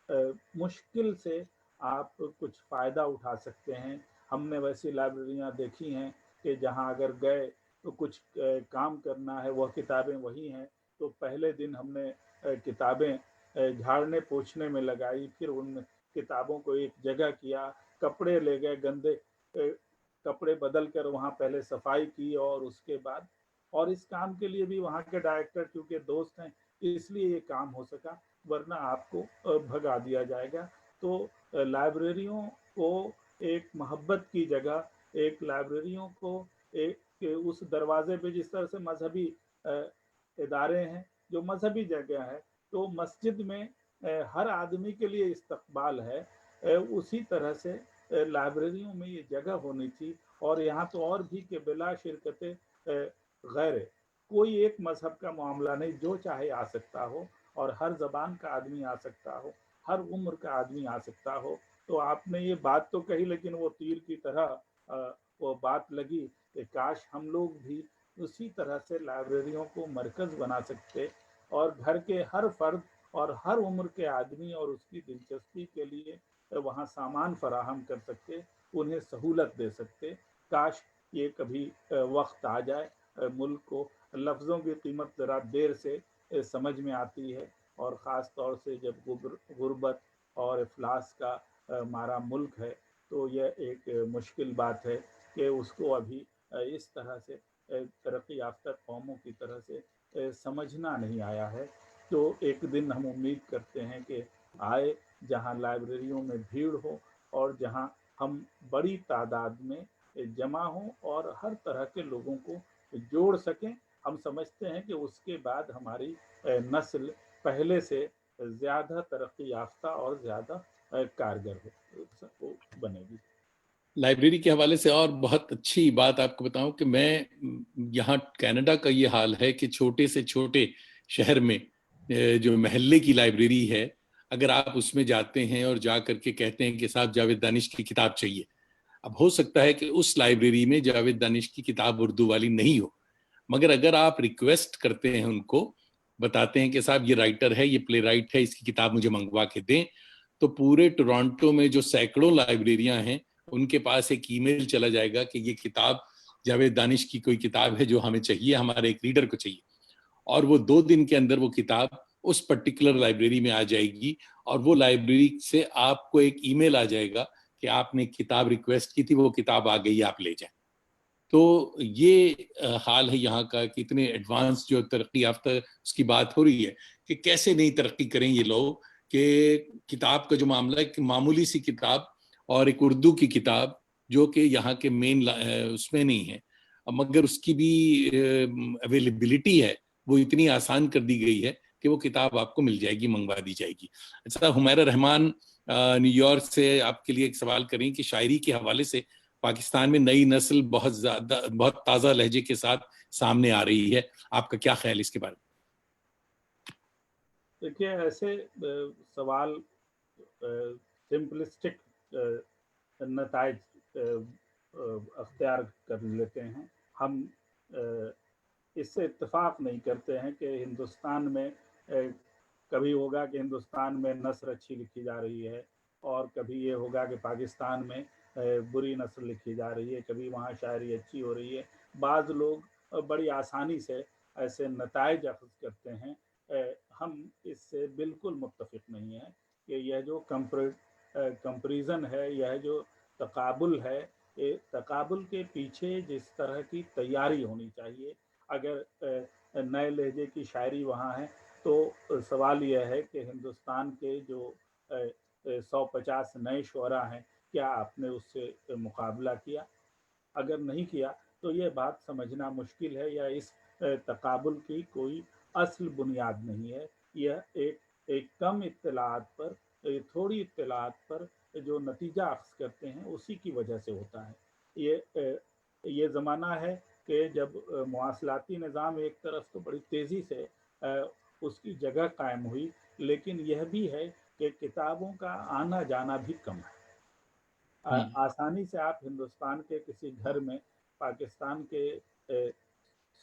मुश्किल से आप कुछ फ़ायदा उठा सकते हैं। हमने वैसी लाइब्रेरियाँ देखी हैं कि जहाँ अगर गए तो कुछ काम करना है, वह किताबें वही हैं, तो पहले दिन हमने किताबें झाड़ने पोंछने में लगाई, फिर उन किताबों को एक जगह किया, कपड़े ले गए गंदे कपड़े बदल कर वहाँ पहले सफाई की और उसके बाद, और इस काम के लिए भी वहाँ के डायरेक्टर क्योंकि दोस्त हैं, इसलिए ये काम हो सका, वरना आपको भगा दिया जाएगा। तो लाइब्रेरियों को एक मोहब्बत की जगह, एक लाइब्रेरियों को एक उस दरवाजे पे जिस तरह से मजहबी इदारे हैं, जो मजहबी जगह है, तो मस्जिद में हर आदमी के लिए इस्तकबाल है, उसी तरह से लाइब्रेरियों में ये जगह होनी थी। और यहाँ तो और भी कि बिला शिरकत गैर, कोई एक मजहब का मामला नहीं, जो चाहे आ सकता हो, और हर जबान का आदमी आ सकता हो, हर उम्र का आदमी आ सकता हो। तो आपने ये बात तो कही, लेकिन वो तीर की तरह वो बात लगी कि काश हम लोग भी उसी तरह से लाइब्रेरियों को मरकज बना सकते, और घर के हर फर्द और हर उम्र के आदमी और उसकी दिलचस्पी के लिए वहाँ सामान फराहम कर सकते, उन्हें सहूलत दे सकते। काश ये कभी वक्त आ जाए। मुल्क को लफ्ज़ों की कीमत ज़रा देर से समझ में आती है, और ख़ास तौर से जब गुर्बत और इफलास का मारा मुल्क है, तो यह एक मुश्किल बात है कि उसको अभी इस तरह से तरक्की याफ्ता कौमों की तरह से समझना नहीं आया है। तो एक दिन हम उम्मीद करते हैं कि आए, जहां लाइब्रेरियों में भीड़ हो, और जहां हम बड़ी तादाद में जमा हों और हर तरह के लोगों को जोड़ सकें। हम समझते हैं कि उसके बाद हमारी नस्ल पहले से ज़्यादा तरक्की याफ्ता और ज़्यादा कारगर हो बनेगी। लाइब्रेरी के हवाले से और बहुत अच्छी बात आपको बताऊं कि मैं यहाँ कनाडा का ये हाल है कि छोटे से छोटे शहर में जो महल्ले की लाइब्रेरी है, अगर आप उसमें जाते हैं और जा करके कहते हैं कि साहब जावेद दानिश की किताब चाहिए, अब हो सकता है कि उस लाइब्रेरी में जावेद दानिश की किताब उर्दू वाली नहीं हो, मगर अगर आप रिक्वेस्ट करते हैं, उनको बताते हैं कि साहब ये राइटर है, ये प्ले राइट है, इसकी किताब मुझे मंगवा के दें, तो पूरे टोरंटो में जो सैकड़ों लाइब्रेरियां हैं, उनके पास एक ईमेल चला जाएगा कि ये किताब जावेद दानिश की कोई किताब है जो हमें चाहिए, हमारे एक रीडर को चाहिए, और वो 2 दिन के अंदर वो किताब उस पर्टिकुलर लाइब्रेरी में आ जाएगी, और वो लाइब्रेरी से आपको एक ईमेल आ जाएगा कि आपने किताब रिक्वेस्ट की थी, वो किताब आ गई, आप ले जाएं। तो ये हाल है यहाँ का कि इतने एडवांस जो तरक्की याफ्ता उसकी बात हो रही है कि कैसे नहीं तरक्की करें ये लोग, कि किताब का जो मामला है कि मामूली सी किताब और एक उर्दू की किताब जो कि यहाँ के मेन उसमें नहीं है, मगर उसकी भी अवेलेबिलिटी है, वो इतनी आसान कर दी गई है कि वो किताब आपको मिल जाएगी, मंगवा दी जाएगी। अच्छा, हुमैरा रहमान न्यूयॉर्क से आपके लिए एक सवाल करें कि शायरी के हवाले से पाकिस्तान में नई नस्ल बहुत ताज़ा लहजे के साथ सामने आ रही है, आपका क्या ख्याल इसके बारे में? देखिए, ऐसे सवाल सिंपलिस्टिक नताइज अख्तियार कर लेते हैं। हम इससे इत्तेफाक नहीं करते हैं कि हिंदुस्तान में कभी होगा कि हिंदुस्तान में नस्र अच्छी लिखी जा रही है, और कभी ये होगा कि पाकिस्तान में बुरी नस्र लिखी जा रही है, कभी वहाँ शायरी अच्छी हो रही है। बाज़ लोग बड़ी आसानी से ऐसे नताइज अख़ज़ करते हैं। हम इससे बिल्कुल मुत्तफ़िक नहीं हैं कि यह जो कंपैरिज़न है, यह जो तक़ाबुल है, ये तक़ाबुल के पीछे जिस तरह की तैयारी होनी चाहिए। अगर नए लहजे की शायरी वहाँ है, तो सवाल यह है कि हिंदुस्तान के जो 150 नए शुअरा हैं, क्या आपने उससे मुकाबला किया? अगर नहीं किया, तो ये बात समझना मुश्किल है, या इस तक़ाबुल की कोई असल बुनियाद नहीं है। यह एक कम इत्तलाआत पर, थोड़ी इत्तलाआत पर जो नतीजा अख़ज़ करते हैं, उसी की वजह से होता है। ये ज़माना है कि जब मुवासलाती निज़ाम एक तरफ तो बड़ी तेज़ी से उसकी जगह कायम हुई, लेकिन यह भी है कि किताबों का आना जाना भी कम है। आसानी से आप हिंदुस्तान के किसी घर में पाकिस्तान के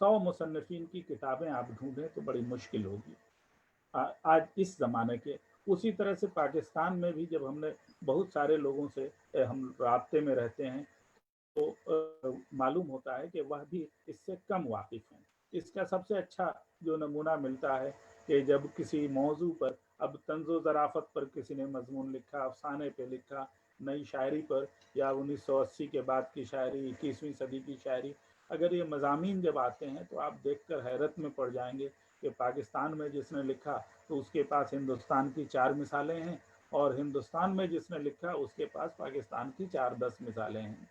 100 मुसन्निफीन की किताबें आप ढूंढें तो बड़ी मुश्किल होगी आज इस ज़माने के उसी तरह से पाकिस्तान में भी जब हमने बहुत सारे लोगों से हम राब्ते में रहते हैं तो मालूम होता है कि वह भी इससे कम वाकिफ हैं। इसका सबसे अच्छा जो नमूना मिलता है कि जब किसी मौजू पर, अब तंज़ो ज़राफ़त पर किसी ने मजमून लिखा, अफसाने पे लिखा, नई शायरी पर, या 1980 के बाद की शायरी, 21वीं सदी की शायरी, अगर ये मज़ामीन जब आते हैं तो आप देखकर हैरत में पड़ जाएंगे कि पाकिस्तान में जिसने लिखा तो उसके पास हिंदुस्तान की 4 मिसालें हैं, और हिंदुस्तान में जिसने लिखा उसके पास पाकिस्तान की 4-10 मिसालें हैं।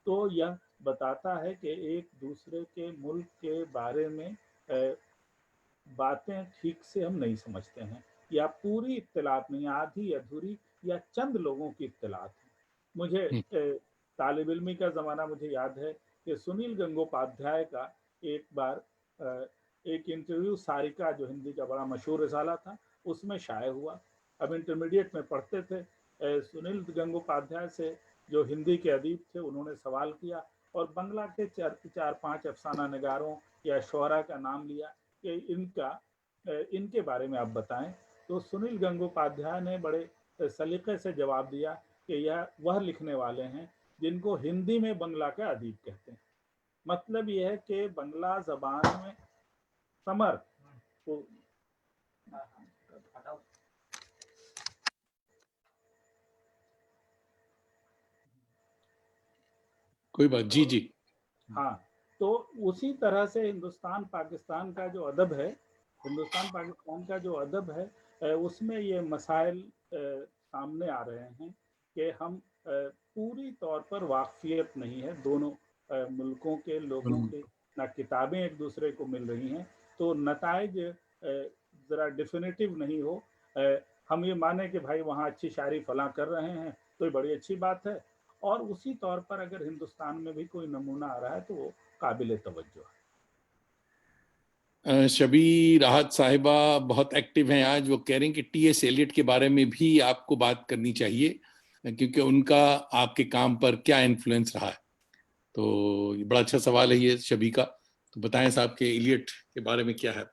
तो यह बताता है कि एक दूसरे के मुल्क के बारे में बातें ठीक से हम नहीं समझते हैं, या पूरी इत्तलात नहीं, आधी अधूरी या चंद लोगों की इत्तलात है। मुझे तालिब इल्मी का ज़माना मुझे याद है कि सुनील गंगोपाध्याय का एक बार एक इंटरव्यू सारिका, जो हिंदी का बड़ा मशहूर रिसाला था, उसमें शाये हुआ। अब इंटरमीडिएट में पढ़ते थे, सुनील गंगोपाध्याय से जो हिंदी के अदीब थे उन्होंने सवाल किया और बंगला के 4-5 अफसाना नगारों या शुअरा का नाम लिया कि इनके बारे में आप बताएं। तो सुनील गंगोपाध्याय ने बड़े सलीके से जवाब दिया कि यह वह लिखने वाले हैं जिनको हिंदी में बंगला का अदीब कहते हैं। मतलब यह है कि बंगला जबान में समर को कोई बात, जी जी। हाँ, तो उसी तरह से हिंदुस्तान पाकिस्तान का जो अदब है, हिंदुस्तान पाकिस्तान का जो अदब है, उसमें ये मसाइल सामने आ रहे हैं कि हम पूरी तौर पर वाकफियत नहीं है दोनों मुल्कों के लोगों की, ना किताबें एक दूसरे को मिल रही हैं, तो नताइज ज़रा डिफिनेटिव नहीं हो। हम ये माने कि भाई वहाँ अच्छी शायरी फलां कर रहे हैं तो ये बड़ी अच्छी बात है, और उसी तौर पर अगर हिंदुस्तान में भी कोई नमूना आ रहा है तो वो काबिल तवज्जो है। शबी राहत साहिबा बहुत एक्टिव हैं आज। वो कह रहे हैं कि टी.एस. एलियट के बारे में भी आपको बात करनी चाहिए क्योंकि उनका आपके काम पर क्या इन्फ्लुएंस रहा है। तो ये बड़ा अच्छा सवाल है ये शबी का, तो बताएं साहब के एलियट के बारे में क्या है।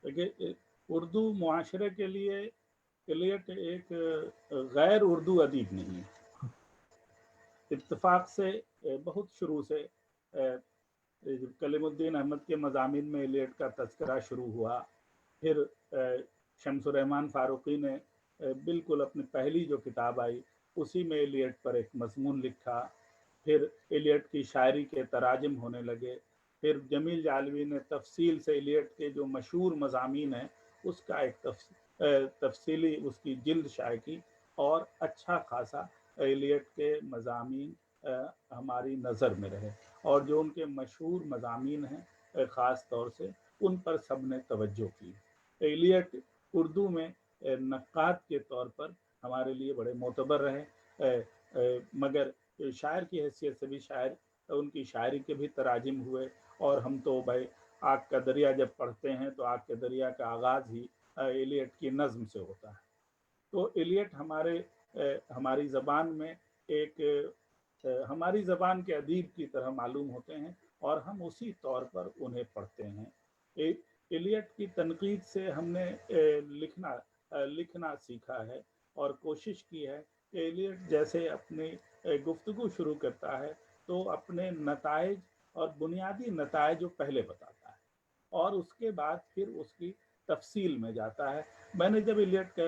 देखिए, उर्दू मुआशरे के लिए एलियट एक गैर उर्दू अदीब नहीं है। इत्तेफाक से बहुत शुरू से कलीमुद्दीन अहमद के मज़ामीन में एलियट का तज़किरा शुरू हुआ। फिर शम्सुर रहमान फारूकी ने बिल्कुल अपनी पहली जो किताब आई उसी में एलियट पर एक मज़मून लिखा। फिर एलियट की शायरी के तराजम होने लगे। फिर जमील जालवी ने तफसील से एलियट के जो मशहूर मज़ामीन हैं उसका एक तफसीली उसकी जिल्द शाये की, और अच्छा खासा एलियट के मज़ामीन हमारी नज़र में रहे, और जो उनके मशहूर मज़ामीन हैं ख़ास तौर से उन पर सब ने तवज्जो की। एलियट उर्दू में नक्काद के तौर पर हमारे लिए बड़े मोतबर रहे, मगर शायर की हैसियत से भी शायर, उनकी शायरी के भी तराजिम हुए, और हम तो भाई आग का दरिया जब पढ़ते हैं तो आग के दरिया का आगाज़ ही एलियट की नज़्म से होता है। तो एलियट हमारी ज़बान में एक हमारी ज़बान के अदीब की तरह मालूम होते हैं, और हम उसी तौर पर उन्हें पढ़ते हैं। एलियट की तनकीद से हमने लिखना सीखा है, और कोशिश की है कि एलियट जैसे अपनी गुफ्तगू शुरू करता है तो अपने नताइज और बुनियादी नताइज जो पहले बताता है, और उसके बाद फिर उसकी तफसील में जाता है। मैंने जब एलियट का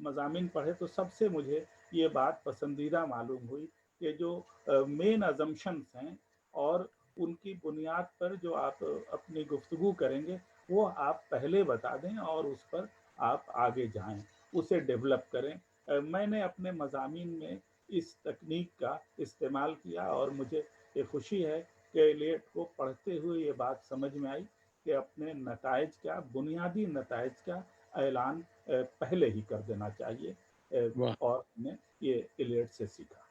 मज़ामीन पढ़े तो सबसे मुझे ये बात पसंदीदा मालूम हुई कि जो मेन अजम्पशंस हैं और उनकी बुनियाद पर जो आप अपनी गुफ्तगू करेंगे वो आप पहले बता दें और उस पर आप आगे जाएं, उसे डेवलप करें। मैंने अपने मज़ामीन में इस तकनीक का इस्तेमाल किया, और मुझे ये खुशी है कि एलियट को पढ़ते हुए ये बात समझ में आई कि अपने नताइज का, बुनियादी नताइज का ऐलान पहले ही कर देना चाहिए, और हमने ये एलियट से सीखा।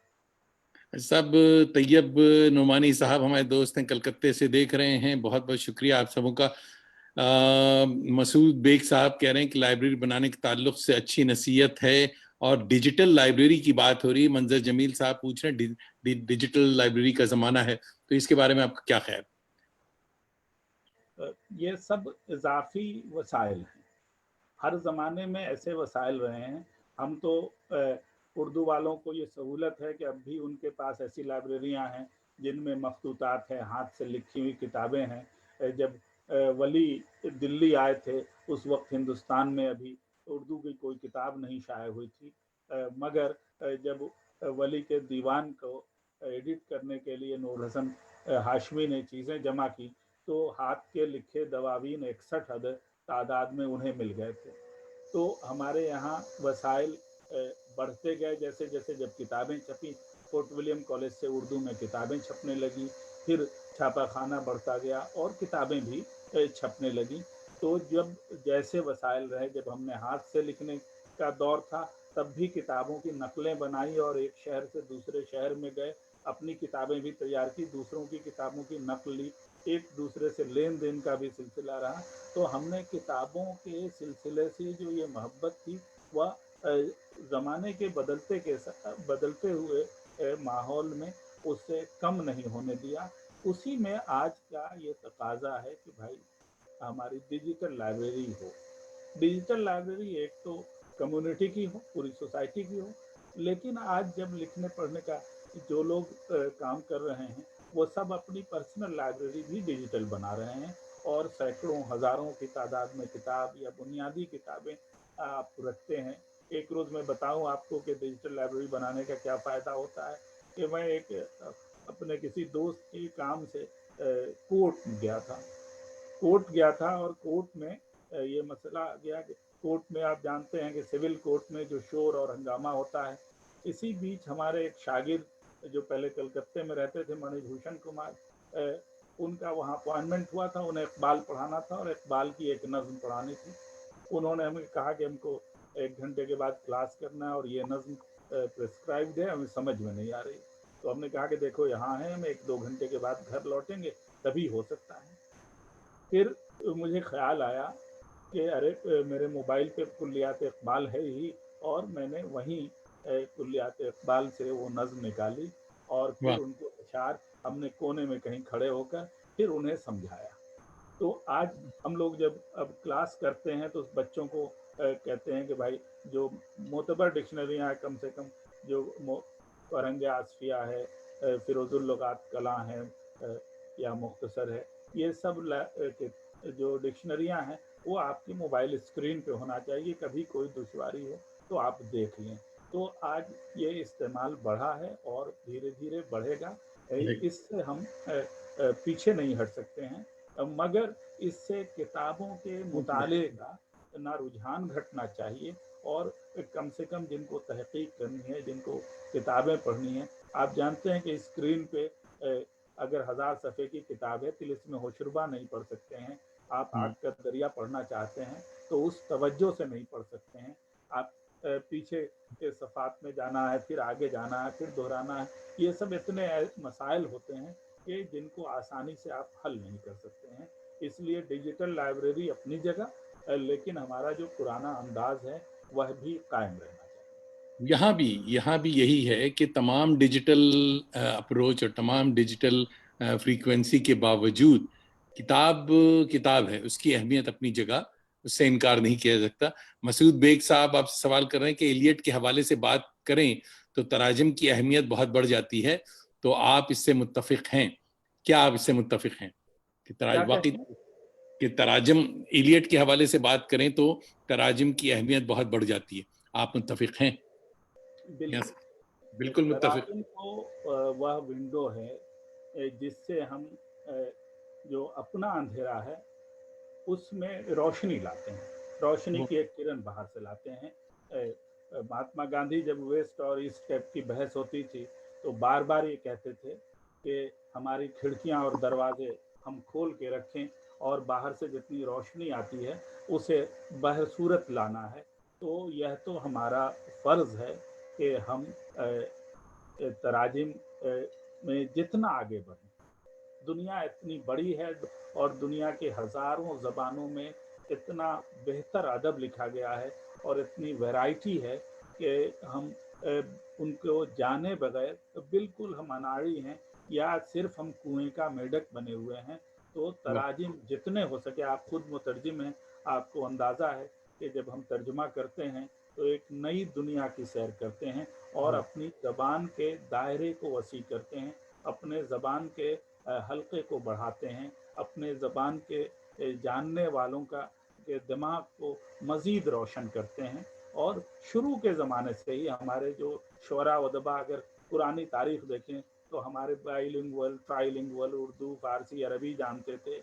सब तैयब नुमानी साहब हमारे दोस्त हैं, कलकत्ते से देख रहे हैं, बहुत बहुत शुक्रिया आप सबों का। मसूद बेग साहब कह रहे हैं कि लाइब्रेरी बनाने के ताल्लुक से अच्छी नसीहत है, और डिजिटल लाइब्रेरी की बात हो रही है। मंजर जमील साहब पूछ रहे हैं डिजिटल लाइब्रेरी का ज़माना है, तो इसके बारे में आपका क्या ख्याल? ये सब इजाफी वसाइल हैं। हर ज़माने में ऐसे वसाइल रहे हैं। हम तो उर्दू वालों को ये सहूलत है कि अब भी उनके पास ऐसी लाइब्रेरियाँ हैं जिनमें मखतूतात हैं, हाथ से लिखी हुई किताबें हैं। जब वली दिल्ली आए थे उस वक्त हिंदुस्तान में अभी उर्दू की कोई किताब नहीं शाये हुई थी, मगर जब वली के दीवान को एडिट करने के लिए नूर हसन हाशमी ने चीज़ें जमा की तो हाथ के लिखे दवावीन 61 अदद तादाद में उन्हें मिल गए थे। तो हमारे यहाँ वसाइल बढ़ते गए जैसे जैसे। जब किताबें छपी, फोर्ट विलियम कॉलेज से उर्दू में किताबें छपने लगी, फिर छापा खाना बढ़ता गया और किताबें भी छपने लगी। तो जब जैसे वसाइल रहे, जब हमने हाथ से लिखने का दौर था तब भी किताबों की नकलें बनाई और एक शहर से दूसरे शहर में गए, अपनी किताबें भी तैयार की, दूसरों की किताबों की नकल ली, एक दूसरे से लेन देन का भी सिलसिला रहा। तो हमने किताबों के सिलसिले से जो ये मोहब्बत थी वह ज़माने के बदलते हुए माहौल में उससे कम नहीं होने दिया। उसी में आज का ये तकाजा है कि भाई हमारी डिजिटल लाइब्रेरी हो। डिजिटल लाइब्रेरी एक तो कम्युनिटी की हो, पूरी सोसाइटी की हो, लेकिन आज जब लिखने पढ़ने का जो लोग काम कर रहे हैं वो सब अपनी पर्सनल लाइब्रेरी भी डिजिटल बना रहे हैं और सैकड़ों हज़ारों की तादाद में किताब या बुनियादी किताबें आप रखते हैं। एक रोज़ मैं बताऊं आपको कि डिजिटल लाइब्रेरी बनाने का क्या फ़ायदा होता है कि मैं एक अपने किसी दोस्त के काम से कोर्ट गया था। और कोर्ट में ये मसला आ गया कि कोर्ट में आप जानते हैं कि सिविल कोर्ट में जो शोर और हंगामा होता है। इसी बीच हमारे एक शागिर्द जो पहले कलकत्ते में रहते थे, मणिभूषण कुमार, उनका वहाँ अपॉइंटमेंट हुआ था। उन्हें इकबाल पढ़ाना था और इकबाल की एक नज़्म पढ़ानी थी। उन्होंने हमें कहा कि हमको 1 घंटे के बाद क्लास करना है और ये नज़्म प्रिस्क्राइब्ड है, हमें समझ में नहीं आ रही। तो हमने कहा कि देखो यहाँ है, हम 1-2 घंटे के बाद घर लौटेंगे तभी हो सकता है। फिर मुझे ख्याल आया कि अरे मेरे मोबाइल पे कुल्लियात इकबाल है ही, और मैंने वहीं कुल्लियात इकबाल से वो नज़्म निकाली और फिर वाह। उनको अशार हमने कोने में कहीं खड़े होकर फिर उन्हें समझाया। तो आज हम लोग जब अब क्लास करते हैं तो बच्चों को कहते हैं कि भाई जो मोतबर डिक्शनरियाँ हैं, कम से कम जो फरंग आसफिया है, फिरोजुल लुगात कला है, या मुख्तसर है, ये सब जो डिक्शनरियाँ हैं वो आपकी मोबाइल स्क्रीन पे होना चाहिए। कभी कोई दुश्वारी हो तो आप देख लें। तो आज ये इस्तेमाल बढ़ा है और धीरे धीरे बढ़ेगा। इससे हम पीछे नहीं हट सकते हैं, मगर इससे किताबों के मुताले का ना रुझान घटना चाहिए। और कम से कम जिनको तहकीक करनी है, जिनको किताबें पढ़नी है, आप जानते हैं कि स्क्रीन पे अगर 1000 सफ़े की किताब है तिलिस्म होशरुबा नहीं पढ़ सकते हैं। आप आग का दरिया पढ़ना चाहते हैं तो उस तवज्जो से नहीं पढ़ सकते हैं। आप पीछे के सफ़ात में जाना है, फिर आगे जाना है, फिर दोहराना है। ये सब इतने मसाइल होते हैं कि जिनको आसानी से आप हल नहीं कर सकते हैं। इसलिए डिजिटल लाइब्रेरी अपनी जगह, लेकिन हमारा जो पुराना अंदाज है वह भी कायम रहना चाहिए। यहाँ भी यही है कि तमाम डिजिटल अप्रोच और तमाम डिजिटल फ्रीक्वेंसी के बावजूद किताब किताब है, उसकी अहमियत अपनी जगह, उससे इनकार नहीं किया जा सकता। मसूद बेग साहब आपसे सवाल कर रहे हैं कि एलियट के हवाले से बात करें तो तराजम की अहमियत बहुत बढ़ जाती है, तो आप इससे मुत्तफिक हैं? क्या आप इससे मुत्तफिक हैं कि क्या वाकई कहते हैं? कि तराजम, एलियट के हवाले से बात करें तो तराजम की अहमियत बहुत बढ़ जाती है, आप मुत्तफिक हैं? यस, बिल्कुल। बिल्कुल मुत्तफिक। तराजम तो वह विंडो है जिससे हम जो अपना अंधेरा है उसमें रोशनी लाते हैं। रोशनी की एक किरण बाहर से लाते हैं। महात्मा गांधी जब वेस्ट और ईस्ट टाइप की बहस होती थी तो बार बार ये कहते थे कि हमारी खिड़कियां और दरवाजे हम खोल के रखें और बाहर से जितनी रोशनी आती है उसे बहसूरत लाना है। तो यह तो हमारा फ़र्ज़ है कि हम तराजिम में जितना आगे बढ़ें। दुनिया इतनी बड़ी है और दुनिया के हज़ारों ज़बानों में इतना बेहतर अदब लिखा गया है और इतनी वैरायटी है कि हम उनको जाने बगैर बिल्कुल हम अनाड़ी हैं या सिर्फ हम कुएं का मेढक बने हुए हैं। तो वाह। तराजिम जितने हो सके, आप खुद मुतरजिम हैं, आपको अंदाज़ा है کہ जब हम तर्जुमा करते हैं तो एक नई दुनिया की सैर करते हैं और अपनी ज़बान के दायरे को वसी करते हैं, अपने ज़बान के हल्के को बढ़ाते हैं, अपने ज़बान के जानने वालों के दिमाग को मज़ीद रोशन करते हैं। और शुरू के ज़माने से ही हमारे जो शुअरा अदबा अगर पुरानी तारीख देखें तो हमारे बाइलिंगुअल, ट्राइलिंगुअल, उर्दू, फ़ारसी, अरबी जानते थे।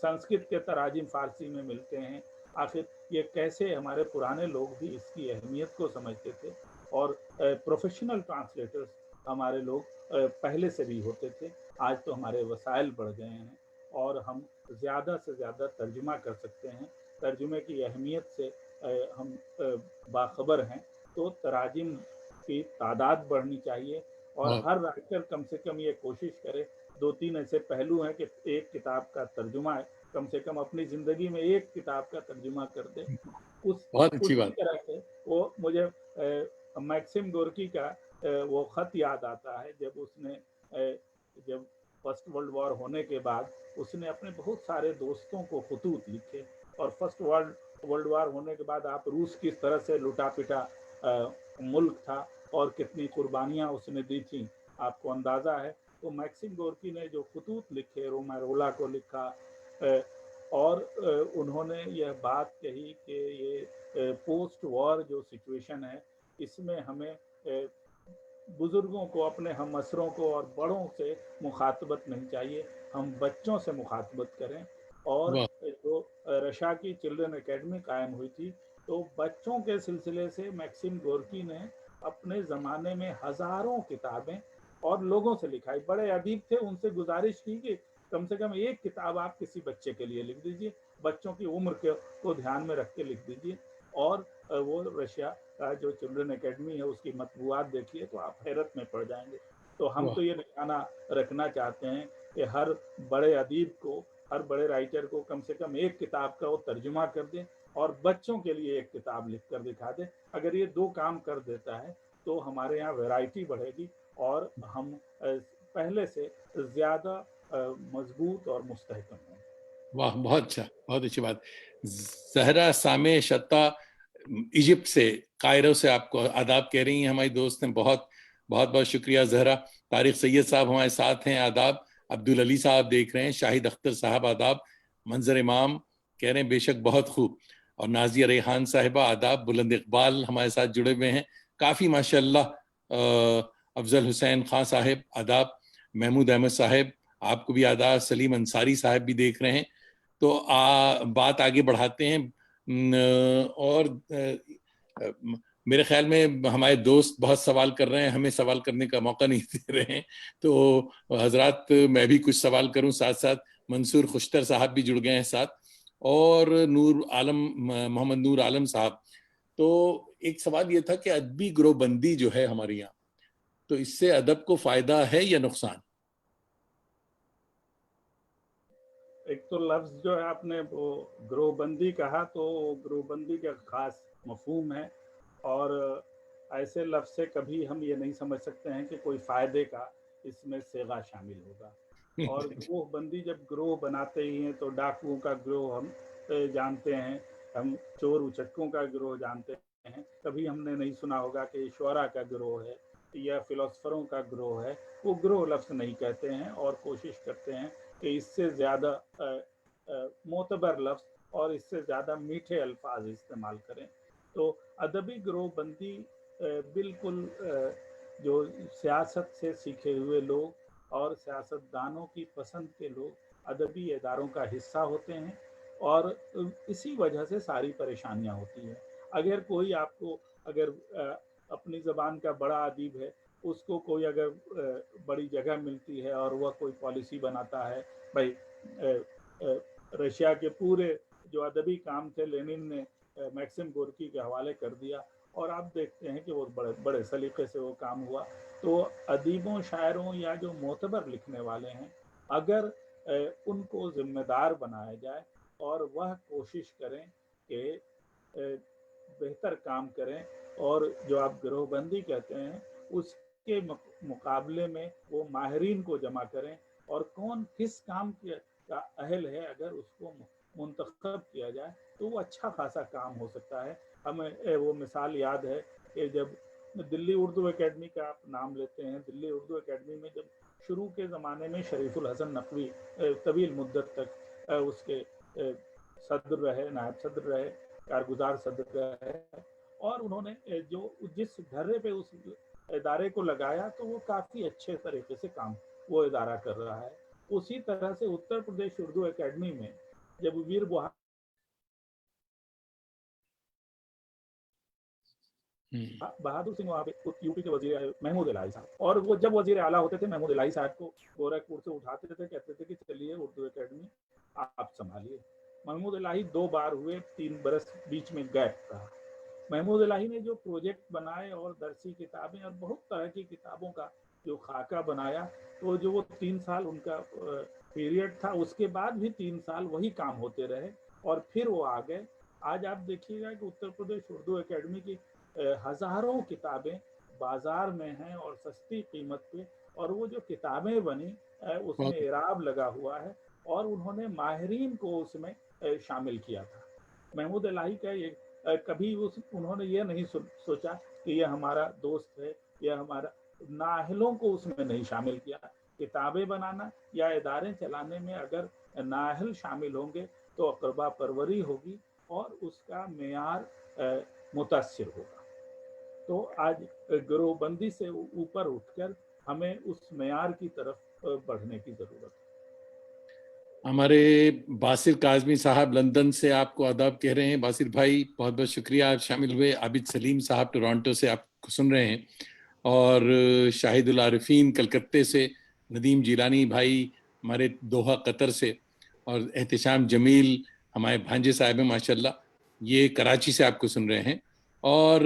संस्कृत के तराजिम फ़ारसी में मिलते हैं। आखिर ये कैसे हमारे पुराने लोग भी इसकी अहमियत को समझते थे। और प्रोफेशनल ट्रांसलेटर्स हमारे लोग पहले से भी होते थे। आज तो हमारे वसाइल बढ़ गए हैं और हम ज़्यादा से ज़्यादा तर्जुमा कर सकते हैं। तर्जुमे की अहमियत से हम बाखबर हैं। तो तराजिम की तादाद बढ़नी चाहिए और बहुत हर राइटर कम से कम ये कोशिश करे। 2-3 ऐसे पहलू हैं कि एक किताब का तर्जुमा है, कम से कम अपनी ज़िंदगी में एक किताब का तर्जुमा कर दे। बहुत अच्छी उसी बात। तरह से वो मुझे मैक्सिम गोर्की का वो ख़त याद आता है जब उसने जब फर्स्ट वर्ल्ड वॉर होने के बाद उसने अपने बहुत सारे दोस्तों को खतूत लिखे। और फर्स्ट वर्ल्ड वॉर होने के बाद आप रूस किस तरह से लुटा पिटा मुल्क था और कितनी कुर्बानियाँ उसने दी थी आपको अंदाज़ा है। तो मैक्सिम गोर्की ने जो खतूत लिखे, रोमेरोला को लिखा और उन्होंने यह बात कही कि ये पोस्ट वॉर जो सिचुएशन है इसमें हमें बुजुर्गों को, अपने हम असरों को और बड़ों से मुखातबत नहीं चाहिए, हम बच्चों से मुखातबत करें। और वाह जो रशा की चिल्ड्रन एकेडमी कायम हुई थी तो बच्चों के सिलसिले से मैक्सिम गोर्की ने अपने ज़माने में हज़ारों किताबें और लोगों से लिखाई। बड़े अदीब थे, उनसे गुजारिश की कि कम से कम एक किताब आप किसी बच्चे के लिए लिख दीजिए, बच्चों की उम्र को ध्यान में रख के लिख दीजिए। और वो रशिया का जो चिल्ड्रन एकेडमी है उसकी मतबूआत देखिए तो आप हैरत में पड़ जाएंगे। तो हम वाह तो ये निशाना रखना चाहते हैं कि हर बड़े अदीब को, हर बड़े राइटर को कम से कम एक किताब का वो तर्जुमा कर दें और बच्चों के लिए एक किताब लिख कर दिखा दें। अगर ये 2 काम कर देता है तो हमारे यहाँ वैरायटी बढ़ेगी और हम पहले से ज़्यादा मजबूत और मुस्तहकम होंगे। वाह, बहुत अच्छा, बहुत अच्छी बात। जहरा सामे शत्ता इजिप्ट से, कायरो से आपको आदाब कह रही हैं हमारी दोस्त हैं। बहुत बहुत बहुत शुक्रिया जहरा। तारिक सैयद साहब हमारे साथ हैं, आदाब। अब्दुल अली साहब देख रहे हैं, शाहिद अख्तर साहब आदाब। मंजर इमाम कह रहे हैं बेशक बहुत खूब। और नाजिया रेहान साहिबा आदाब। बुलंद इकबाल हमारे साथ जुड़े हुए हैं काफ़ी माशाल्लाह। अफजल हुसैन खां साहिब आदाब। महमूद अहमद साहिब आपको भी आदाब। सलीम अंसारी साहब भी देख रहे हैं। तो बात आगे बढ़ाते हैं। और मेरे ख्याल में हमारे दोस्त बहुत सवाल कर रहे हैं, हमें सवाल करने का मौका नहीं दे रहे हैं। तो हजरात, मैं भी कुछ सवाल करूं, साथ साथ मंसूर खुश्तर साहब भी जुड़ गए हैं साथ, और नूर आलम, मोहम्मद नूर आलम साहब। तो एक सवाल ये था कि अदबी ग्रोहबंदी जो है हमारे यहाँ, तो इससे अदब को फायदा है या नुकसान? एक तो लफ्ज़ जो है आपने वो ग्रोहबंदी कहा, तो ग्रोहबंदी का ख़ास मफ़हूम है और ऐसे लफ्ज़ से कभी हम ये नहीं समझ सकते हैं कि कोई फ़ायदे का इसमें सेगा शामिल होगा। और ग्रोहबंदी जब ग्रोह बनाते ही हैं तो डाकुओं का ग्रोह हम जानते हैं, हम चोर उचक्कों का ग्रोह जानते हैं। कभी हमने नहीं सुना होगा कि शुअरा का ग्रोह है या फ़िलोसोफ़रों का ग्रोह है। वो ग्रोह लफ्ज़ नहीं कहते हैं और कोशिश करते हैं कि इससे ज़्यादा मोतबर लफ्ज़ और इससे ज़्यादा मीठे अल्फाज इस्तेमाल करें। तो अदबी ग्रोहबंदी बिल्कुल जो सियासत से सीखे हुए लोग और सियासतदानों की पसंद के लोग अदबी इदारों का हिस्सा होते हैं और इसी वजह से सारी परेशानियां होती हैं। अगर कोई आपको अगर अपनी ज़बान का बड़ा अदीब है, उसको कोई अगर बड़ी जगह मिलती है और वह कोई पॉलिसी बनाता है, भाई रशिया के पूरे जो अदबी काम थे लेनिन ने मैक्सिम गोर्की के हवाले कर दिया और आप देखते हैं कि वो बड़े बड़े सलीके से वो काम हुआ। तो अदीबों, शायरों या जो मोतबर लिखने वाले हैं, अगर उनको जिम्मेदार बनाया जाए और वह कोशिश करें कि बेहतर काम करें और जो आप गिरोहबंदी कहते हैं उसके मुकाबले में वो माहिरीन को जमा करें और कौन किस काम का अहल है, अगर उसको منتخب किया जाए तो वो अच्छा खासा काम हो सकता है। हमें वो मिसाल याद है कि जब दिल्ली उर्दू एकेडमी का आप नाम लेते हैं, दिल्ली उर्दू एकेडमी में जब शुरू के ज़माने में शरीफुल हसन नकवी तवील मुद्दत तक उसके सदर रहे, नायब सदर रहे, कारगुजार सदर रहे, और उन्होंने जो जिस ढर्रे पे उस इदारे को लगाया तो वो काफ़ी अच्छे तरीके से काम वो इदारा कर रहा है। उसी तरह से उत्तर प्रदेश उर्दू एकेडमी में जब वीर बहादुर सिंह वहाँ पे यूपी के वजीर महमूद इलाही साहब, और वो जब वजीर आला होते थे महमूद इलाही साहब को गोरखपुर से उठाते थे, कहते थे कि चलिए उर्दू एकेडमी आप संभालिए। महमूद इलाही 2 बार हुए, 3 बरस बीच में गैप रहा। महमूद इलाही ने जो प्रोजेक्ट बनाए और दरसी किताबें और बहुत तरह की किताबों का जो खाका बनाया, तो जो वो 3 साल उनका पीरियड था, उसके बाद भी 3 साल वही काम होते रहे और फिर वो आ गए। आज आप देखिएगा कि उत्तर प्रदेश उर्दू एकेडमी की हजारों किताबें बाजार में हैं और सस्ती कीमत पे, और वो जो किताबें बनी उसमें इराब लगा हुआ है और उन्होंने माहिरीन को उसमें शामिल किया था। महमूद इलाही का ये कभी उन्होंने ये नहीं सोचा कि ये हमारा दोस्त है, यह हमारा, नाअहलों को उसमें नहीं शामिल किया। किताबें बनाना या इदारे चलाने में अगर नाअहल शामिल होंगे तो अकरबा परवरी होगी और उसका मेयार मुतासिर होगा। तो आज गिरोहबंदी से ऊपर उठकर हमें उस मेयार की तरफ बढ़ने की जरूरत है। हमारे बासिर काजमी साहब लंदन से आपको आदाब कह रहे हैं। बासिर भाई बहुत बहुत शुक्रिया आप शामिल हुए। आबिद सलीम साहब टोरंटो से आपको सुन रहे हैं, और शाहिदुल आरिफीन कलकत्ते से, नदीम जिलानी भाई हमारे दोहा कतर से, और एहतिशाम जमील हमारे भांजे साहब हैं माशाल्लाह, ये कराची से आपको सुन रहे हैं। और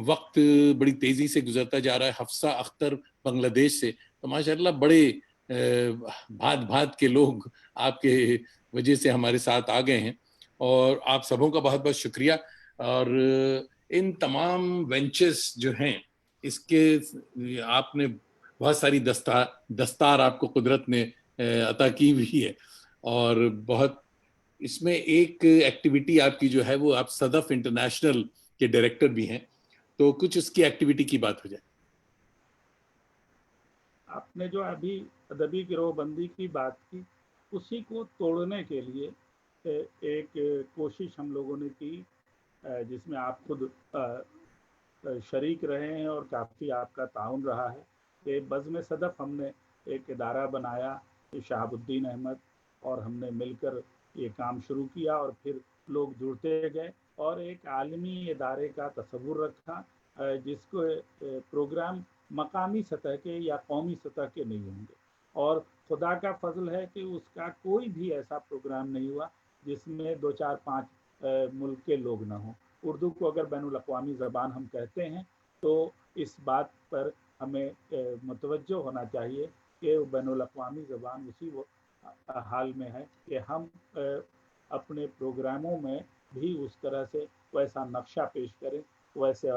वक्त बड़ी तेज़ी से गुजरता जा रहा है। हफ्सा अख्तर बांग्लादेश से, तो माशाल्लाह बड़े भात भात के लोग आपके वजह से हमारे साथ आ गए हैं, और आप सबों का बहुत बहुत शुक्रिया। और इन तमाम वेंचर्स जो हैं, इसके आपने बहुत सारी दस्तार आपको कुदरत ने अता की भी है, और बहुत इसमें एक एक्टिविटी आपकी जो है वो, आप सदफ इंटरनेशनल के डायरेक्टर भी हैं, तो कुछ उसकी एक्टिविटी की बात हो जाए। आपने जो अभी अदबी गिरोहबंदी की बात की, उसी को तोड़ने के लिए एक कोशिश हम लोगों ने की, जिसमें आप खुद शरीक रहे हैं और काफ़ी आपका ताउन रहा है। कि बज़्म सदफ हमने एक इदारा बनाया, शहाबुद्दीन अहमद और हमने मिलकर ये काम शुरू किया, और फिर लोग जुड़ते गए और एक आलमी इदारे का तसव्वुर रखा, जिसको प्रोग्राम मकामी सतह के या कौमी सतह के नहीं होंगे। और खुदा का फजल है कि उसका कोई भी ऐसा प्रोग्राम नहीं हुआ जिसमें 2, 4, 5 मुल्क के लोग ना हों। उर्दू को अगर बैनुल अक़वामी ज़बान हम कहते हैं तो इस बात पर हमें मुतवज्जो होना चाहिए कि बैनुल अक़वामी ज़बान उसी वो हाल में है कि हम अपने प्रोग्रामों में भी उस तरह से वैसा नक्शा पेश करें, वैसे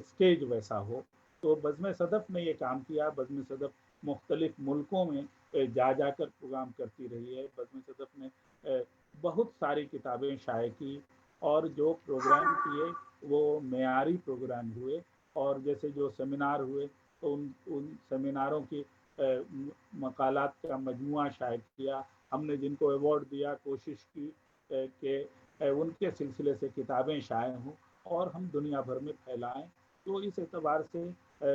स्टेज वैसा हो। तो बज़्म सदफ ने ये काम किया। बज़्म सदफ मुख्तलिफ मुल्कों में जा जाकर प्रोग्राम करती रही है। बज़्म सदफ ने बहुत सारी किताबें शाये की, और जो प्रोग्राम किए वो मेयारी प्रोग्राम हुए, और जैसे जो सेमिनार हुए तो उन सेमिनारों की मकालात का मजमुआ शाये किया। हमने जिनको अवार्ड दिया, कोशिश की कि उनके सिलसिले से किताबें शाये हों और हम दुनिया भर में फैलाएं। तो इस एतबार से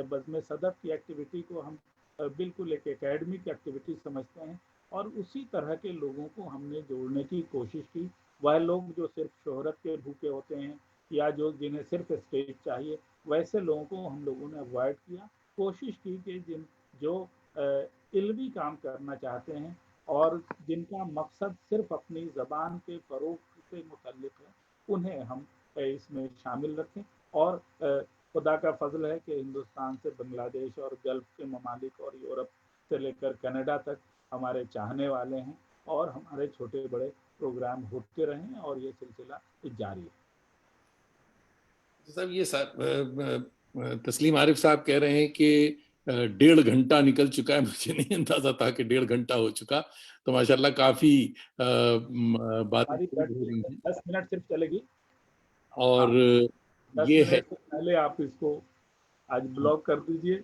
बज़्म सदफ की एक्टिविटी को हम बिल्कुल एक एकेडमिक एक्टिविटी समझते हैं, और उसी तरह के लोगों को हमने जोड़ने की कोशिश की। वह लोग जो सिर्फ शोहरत के भूखे होते हैं या जो जिन्हें सिर्फ स्टेज चाहिए, वैसे लोगों को हम लोगों ने अवॉइड किया। कोशिश की कि जो इल्मी काम करना चाहते हैं और जिनका मकसद सिर्फ अपनी ज़बान के फ़रोग़ से मुतल्लिक़ है, उन्हें हम इसमें शामिल रखें। और खुदा का फजल है कि हिंदुस्तान से बांग्लादेश और गल्फ़ के ममालिक और यूरोप से लेकर कनाडा तक हमारे चाहने वाले हैं, और हमारे छोटे बड़े प्रोग्राम होते रहें और ये सिलसिला जारी है। साहब ये तस्लीम आरिफ साहब कह रहे हैं कि 1.5 گھنٹہ نکل چکا ہے, مجھے نہیں اندازہ تھا کہ 1.5 گھنٹہ ہو چکا. تو ماشاءاللہ کافی باتیں ہماری ہو رہی ہیں, 10 منٹ صرف چلے گی. اور ہاں 10 یہ ہے. منٹ سے پہلے آپ اس کو آج بلاک کر دیجئے.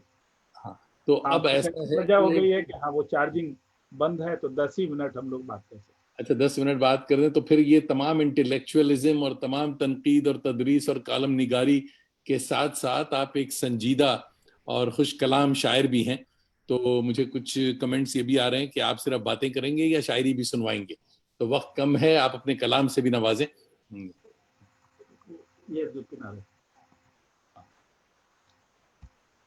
ہاں تو ہاں اب کچھ ایسا ایسی ہے وجہ ہو کہ گئی ہے کہ ہاں وہ چارجنگ بند ہے, تو 10 ہی منٹ ہم لوگ بات کر سکتے ہیں. اچھا 10 منٹ بات کر دیں تو پھر یہ تمام انٹلیکچوئلزم اور تمام تنقید اور تدریس اور کالم نگاری کے ساتھ ساتھ آپ ایک سنجیدہ اور خوش کلام شاعر بھی ہیں. تو مجھے کچھ کمنٹس یہ بھی آ رہے ہیں کہ آپ صرف باتیں کریں گے یا شاعری بھی سنوائیں گے. تو وقت کم ہے, آپ اپنے کلام سے بھی نوازیں. یہ دو کنارے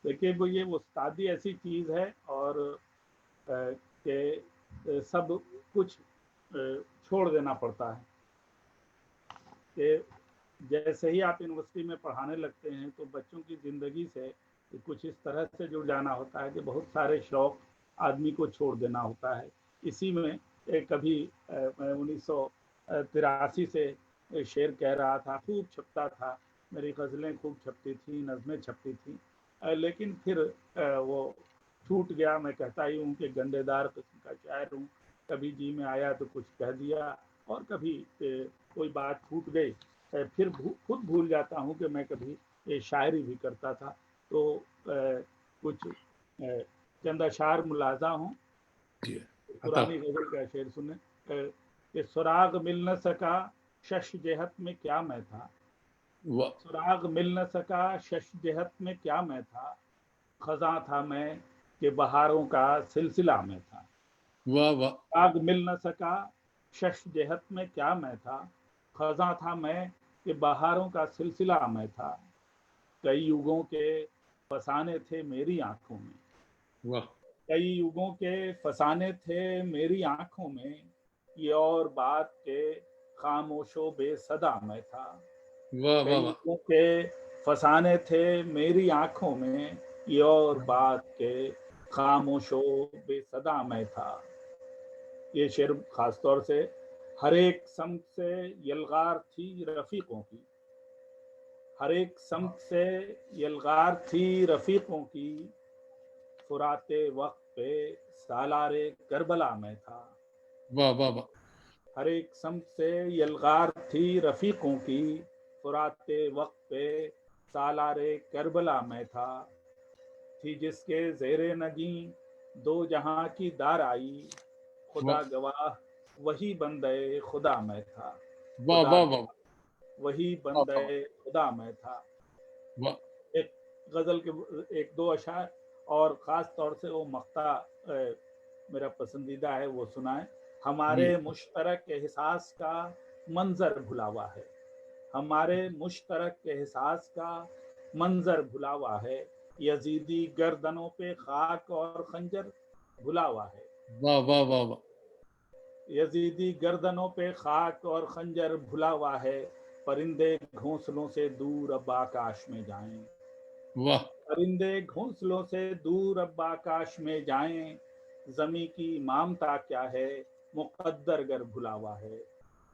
دیکھیے, وہ یہ استادی ایسی چیز ہے اور کہ سب کچھ چھوڑ دینا پڑتا ہے. کہ جیسے ہی آپ یونیورسٹی میں پڑھانے لگتے ہیں تو بچوں کی زندگی سے کچھ اس طرح سے جڑ جانا ہوتا ہے کہ بہت سارے شوق آدمی کو چھوڑ دینا ہوتا ہے. اسی میں کبھی میں 1983 سے شعر کہہ رہا تھا, خوب چھپتا تھا, میری غزلیں خوب چھپتی تھیں, نظمیں چھپتی تھیں, لیکن پھر وہ چھوٹ گیا. میں کہتا ہی ہوں کہ گنڈے دار قسم کا شاعر ہوں, کبھی جی میں آیا تو کچھ کہہ دیا, اور کبھی کوئی بات چھوٹ گئی, پھر خود بھول جاتا ہوں کہ میں کبھی شاعری بھی کرتا تھا. تو کچھ چند اشعار ملاحظہ ہوں. پرانی غزل کا شعر سنیں کہ سراغ مل نہ سکا شش جہت میں کیا میں تھا, سراغ مل نہ سکا شش جہت میں کیا میں تھا, خزاں تھا میں کہ بہاروں کا سلسلہ میں تھا. واہ واہ. سراغ مل نہ سکا شش جہت میں کیا میں تھا, خزاں تھا میں کہ بہاروں کا سلسلہ میں تھا. کئی یوگوں کے فسانے تھے میری آنکھوں میں, واہ. کئی یوگوں کے فسانے تھے میری آنکھوں میں, یہ اور بات کے خاموش و بے صدا میں تھا. واہ کئی واہ واہ. یوگوں کے فسانے تھے میری آنکھوں میں, یہ اور بات کے خاموش و بے صدا میں تھا. یہ شعر خاص طور سے ہر ایک سمت سے یلغار تھی رفیقوں کی, ہر ایک سمت سے یلغار تھی رفیقوں کی, فرات وقت پہ سالار کربلا میں تھا. واہ واہ واہ. ہر ایک سمت سے یلغار تھی رفیقوں کی, فرات وقت پہ سالار کربلا میں تھا. تھی جس کے زیر نگیں دو جہاں کی دار آئی, خدا گواہ وہی بندے خدا میں تھا. واہ خدا واہ واہ. وہی بندے خدا میں تھا. ایک غزل کے ایک دو اشعار اور خاص طور سے وہ مقطع میرا پسندیدہ ہے, وہ سنائیں. ہمارے مشترک احساس کا منظر بھلا ہوا ہے, ہمارے مشترک احساس کا منظر بھلا ہوا ہے, یزیدی گردنوں پہ خاک اور خنجر بھلا ہوا ہے. واہ واہ واہ واہ. یزیدی گردنوں پہ خاک اور خنجر بھلا ہوا ہے, پرندے گھونسلوں سے دور اب آکاش میں جائیں, واہ. پرندے گھونسلوں سے دور اب آکاش میں جائیں, زمیں کی مامتا کیا ہے مقدر گر بھلا ہوا ہے.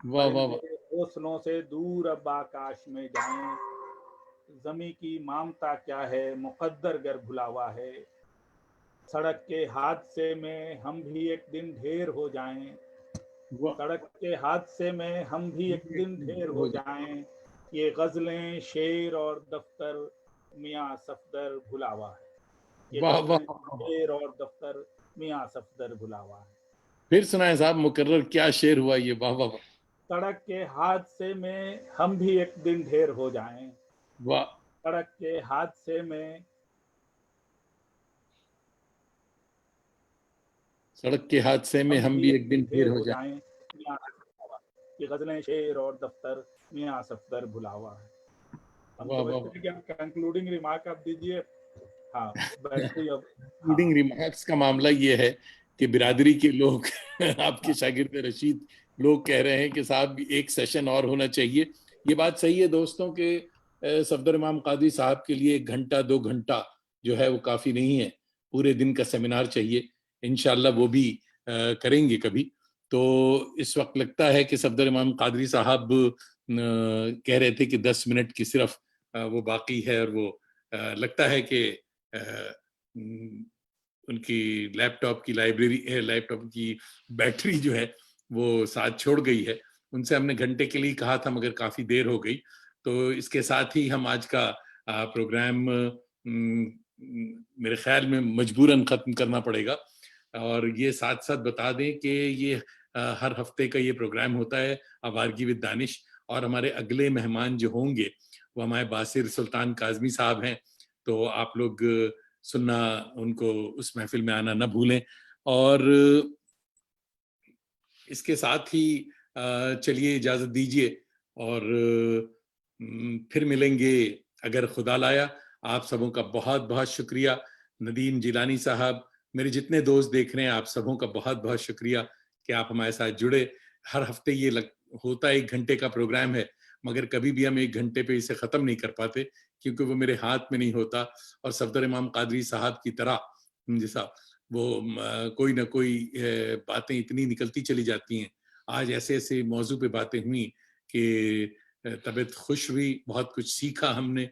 واہ واہ واہ. پرندے گھونسلوں سے دور اب آکاش میں جائیں, زمیں کی مامتا کیا ہے مقدر گر بھلا ہوا ہے. سڑک کے حادثے میں ہم بھی ایک دن ڈھیر ہو جائیں, سڑک کے حادثے میں ہم بھی ایک دن ڈھیر ہو جائیں, یہ غزلیں شعر اور دفتر میاں صفدر بھلا ہوا ہے. یہ غزلیں شعر اور دفتر میاں صفدر بھلا ہوا ہے. پھر سنائیں صاحب مکرر, کیا شعر ہوا یہ. واہ واہ واہ. سڑک کے حادثے میں ہم بھی ایک دن ڈھیر ہو جائیں, واہ. سڑک کے حادثے میں سڑک کے حادثے میں ہم بھی ایک دن ڈھیر ہو جائیں. یہ غزلیں شعر اور دفتر میاں صفدر بھلا ہوا ہے. ہم سمجھتے ہیں کہ ہم کنکلوڈنگ ریمارک آپ دیجئے. ہاں بیٹری اب کنکلوڈنگ ریمارکس کا معاملہ یہ ہے کہ برادری کے لوگ آپ کے شاگرد رشید لوگ کہہ رہے ہیں کہ صاحب ایک سیشن اور ہونا چاہیے. یہ بات صحیح ہے دوستوں کہ صفدر امام قادری صاحب کے لیے 1 گھنٹہ 2 گھنٹہ جو ہے وہ کافی نہیں ہے, پورے دن کا سیمینار چاہیے. انشاءاللہ وہ بھی کریں گے کبھی. تو اس وقت لگتا ہے کہ صفدر امام قادری صاحب کہہ رہے تھے کہ 10 منٹ کی صرف وہ باقی ہے, اور وہ لگتا ہے کہ ان کی لیپ ٹاپ کی لائبریری لیپ ٹاپ کی بیٹری جو ہے وہ ساتھ چھوڑ گئی ہے. ان سے ہم نے گھنٹے کے لیے کہا تھا مگر کافی دیر ہو گئی. تو اس کے ساتھ ہی ہم آج کا پروگرام میرے خیال میں مجبوراً ختم کرنا پڑے گا. اور یہ ساتھ ساتھ بتا دیں کہ یہ ہر ہفتے کا یہ پروگرام ہوتا ہے آوارگی ود دانش, اور ہمارے اگلے مہمان جو ہوں گے وہ ہمارے باسر سلطان کاظمی صاحب ہیں. تو آپ لوگ سننا, ان کو اس محفل میں آنا نہ بھولیں. اور اس کے ساتھ ہی چلیے اجازت دیجیے اور پھر ملیں گے اگر خدا لایا. آپ سبوں کا بہت بہت شکریہ. ندیم جیلانی صاحب, میرے جتنے دوست دیکھ رہے ہیں, آپ سبوں کا بہت بہت شکریہ کہ آپ ہمارے ساتھ جڑے. ہر ہفتے یہ ہوتا ہے 1 گھنٹے کا پروگرام ہے, مگر کبھی بھی ہم 1 گھنٹے پہ اسے ختم نہیں کر پاتے کیونکہ وہ میرے ہاتھ میں نہیں ہوتا. اور صفدر امام قادری صاحب کی طرح جیسا وہ کوئی نہ کوئی باتیں اتنی نکلتی چلی جاتی ہیں. آج ایسے ایسے موضوع پہ باتیں ہوئیں کہ طبیعت خوش ہوئی, بہت کچھ سیکھا ہم نے.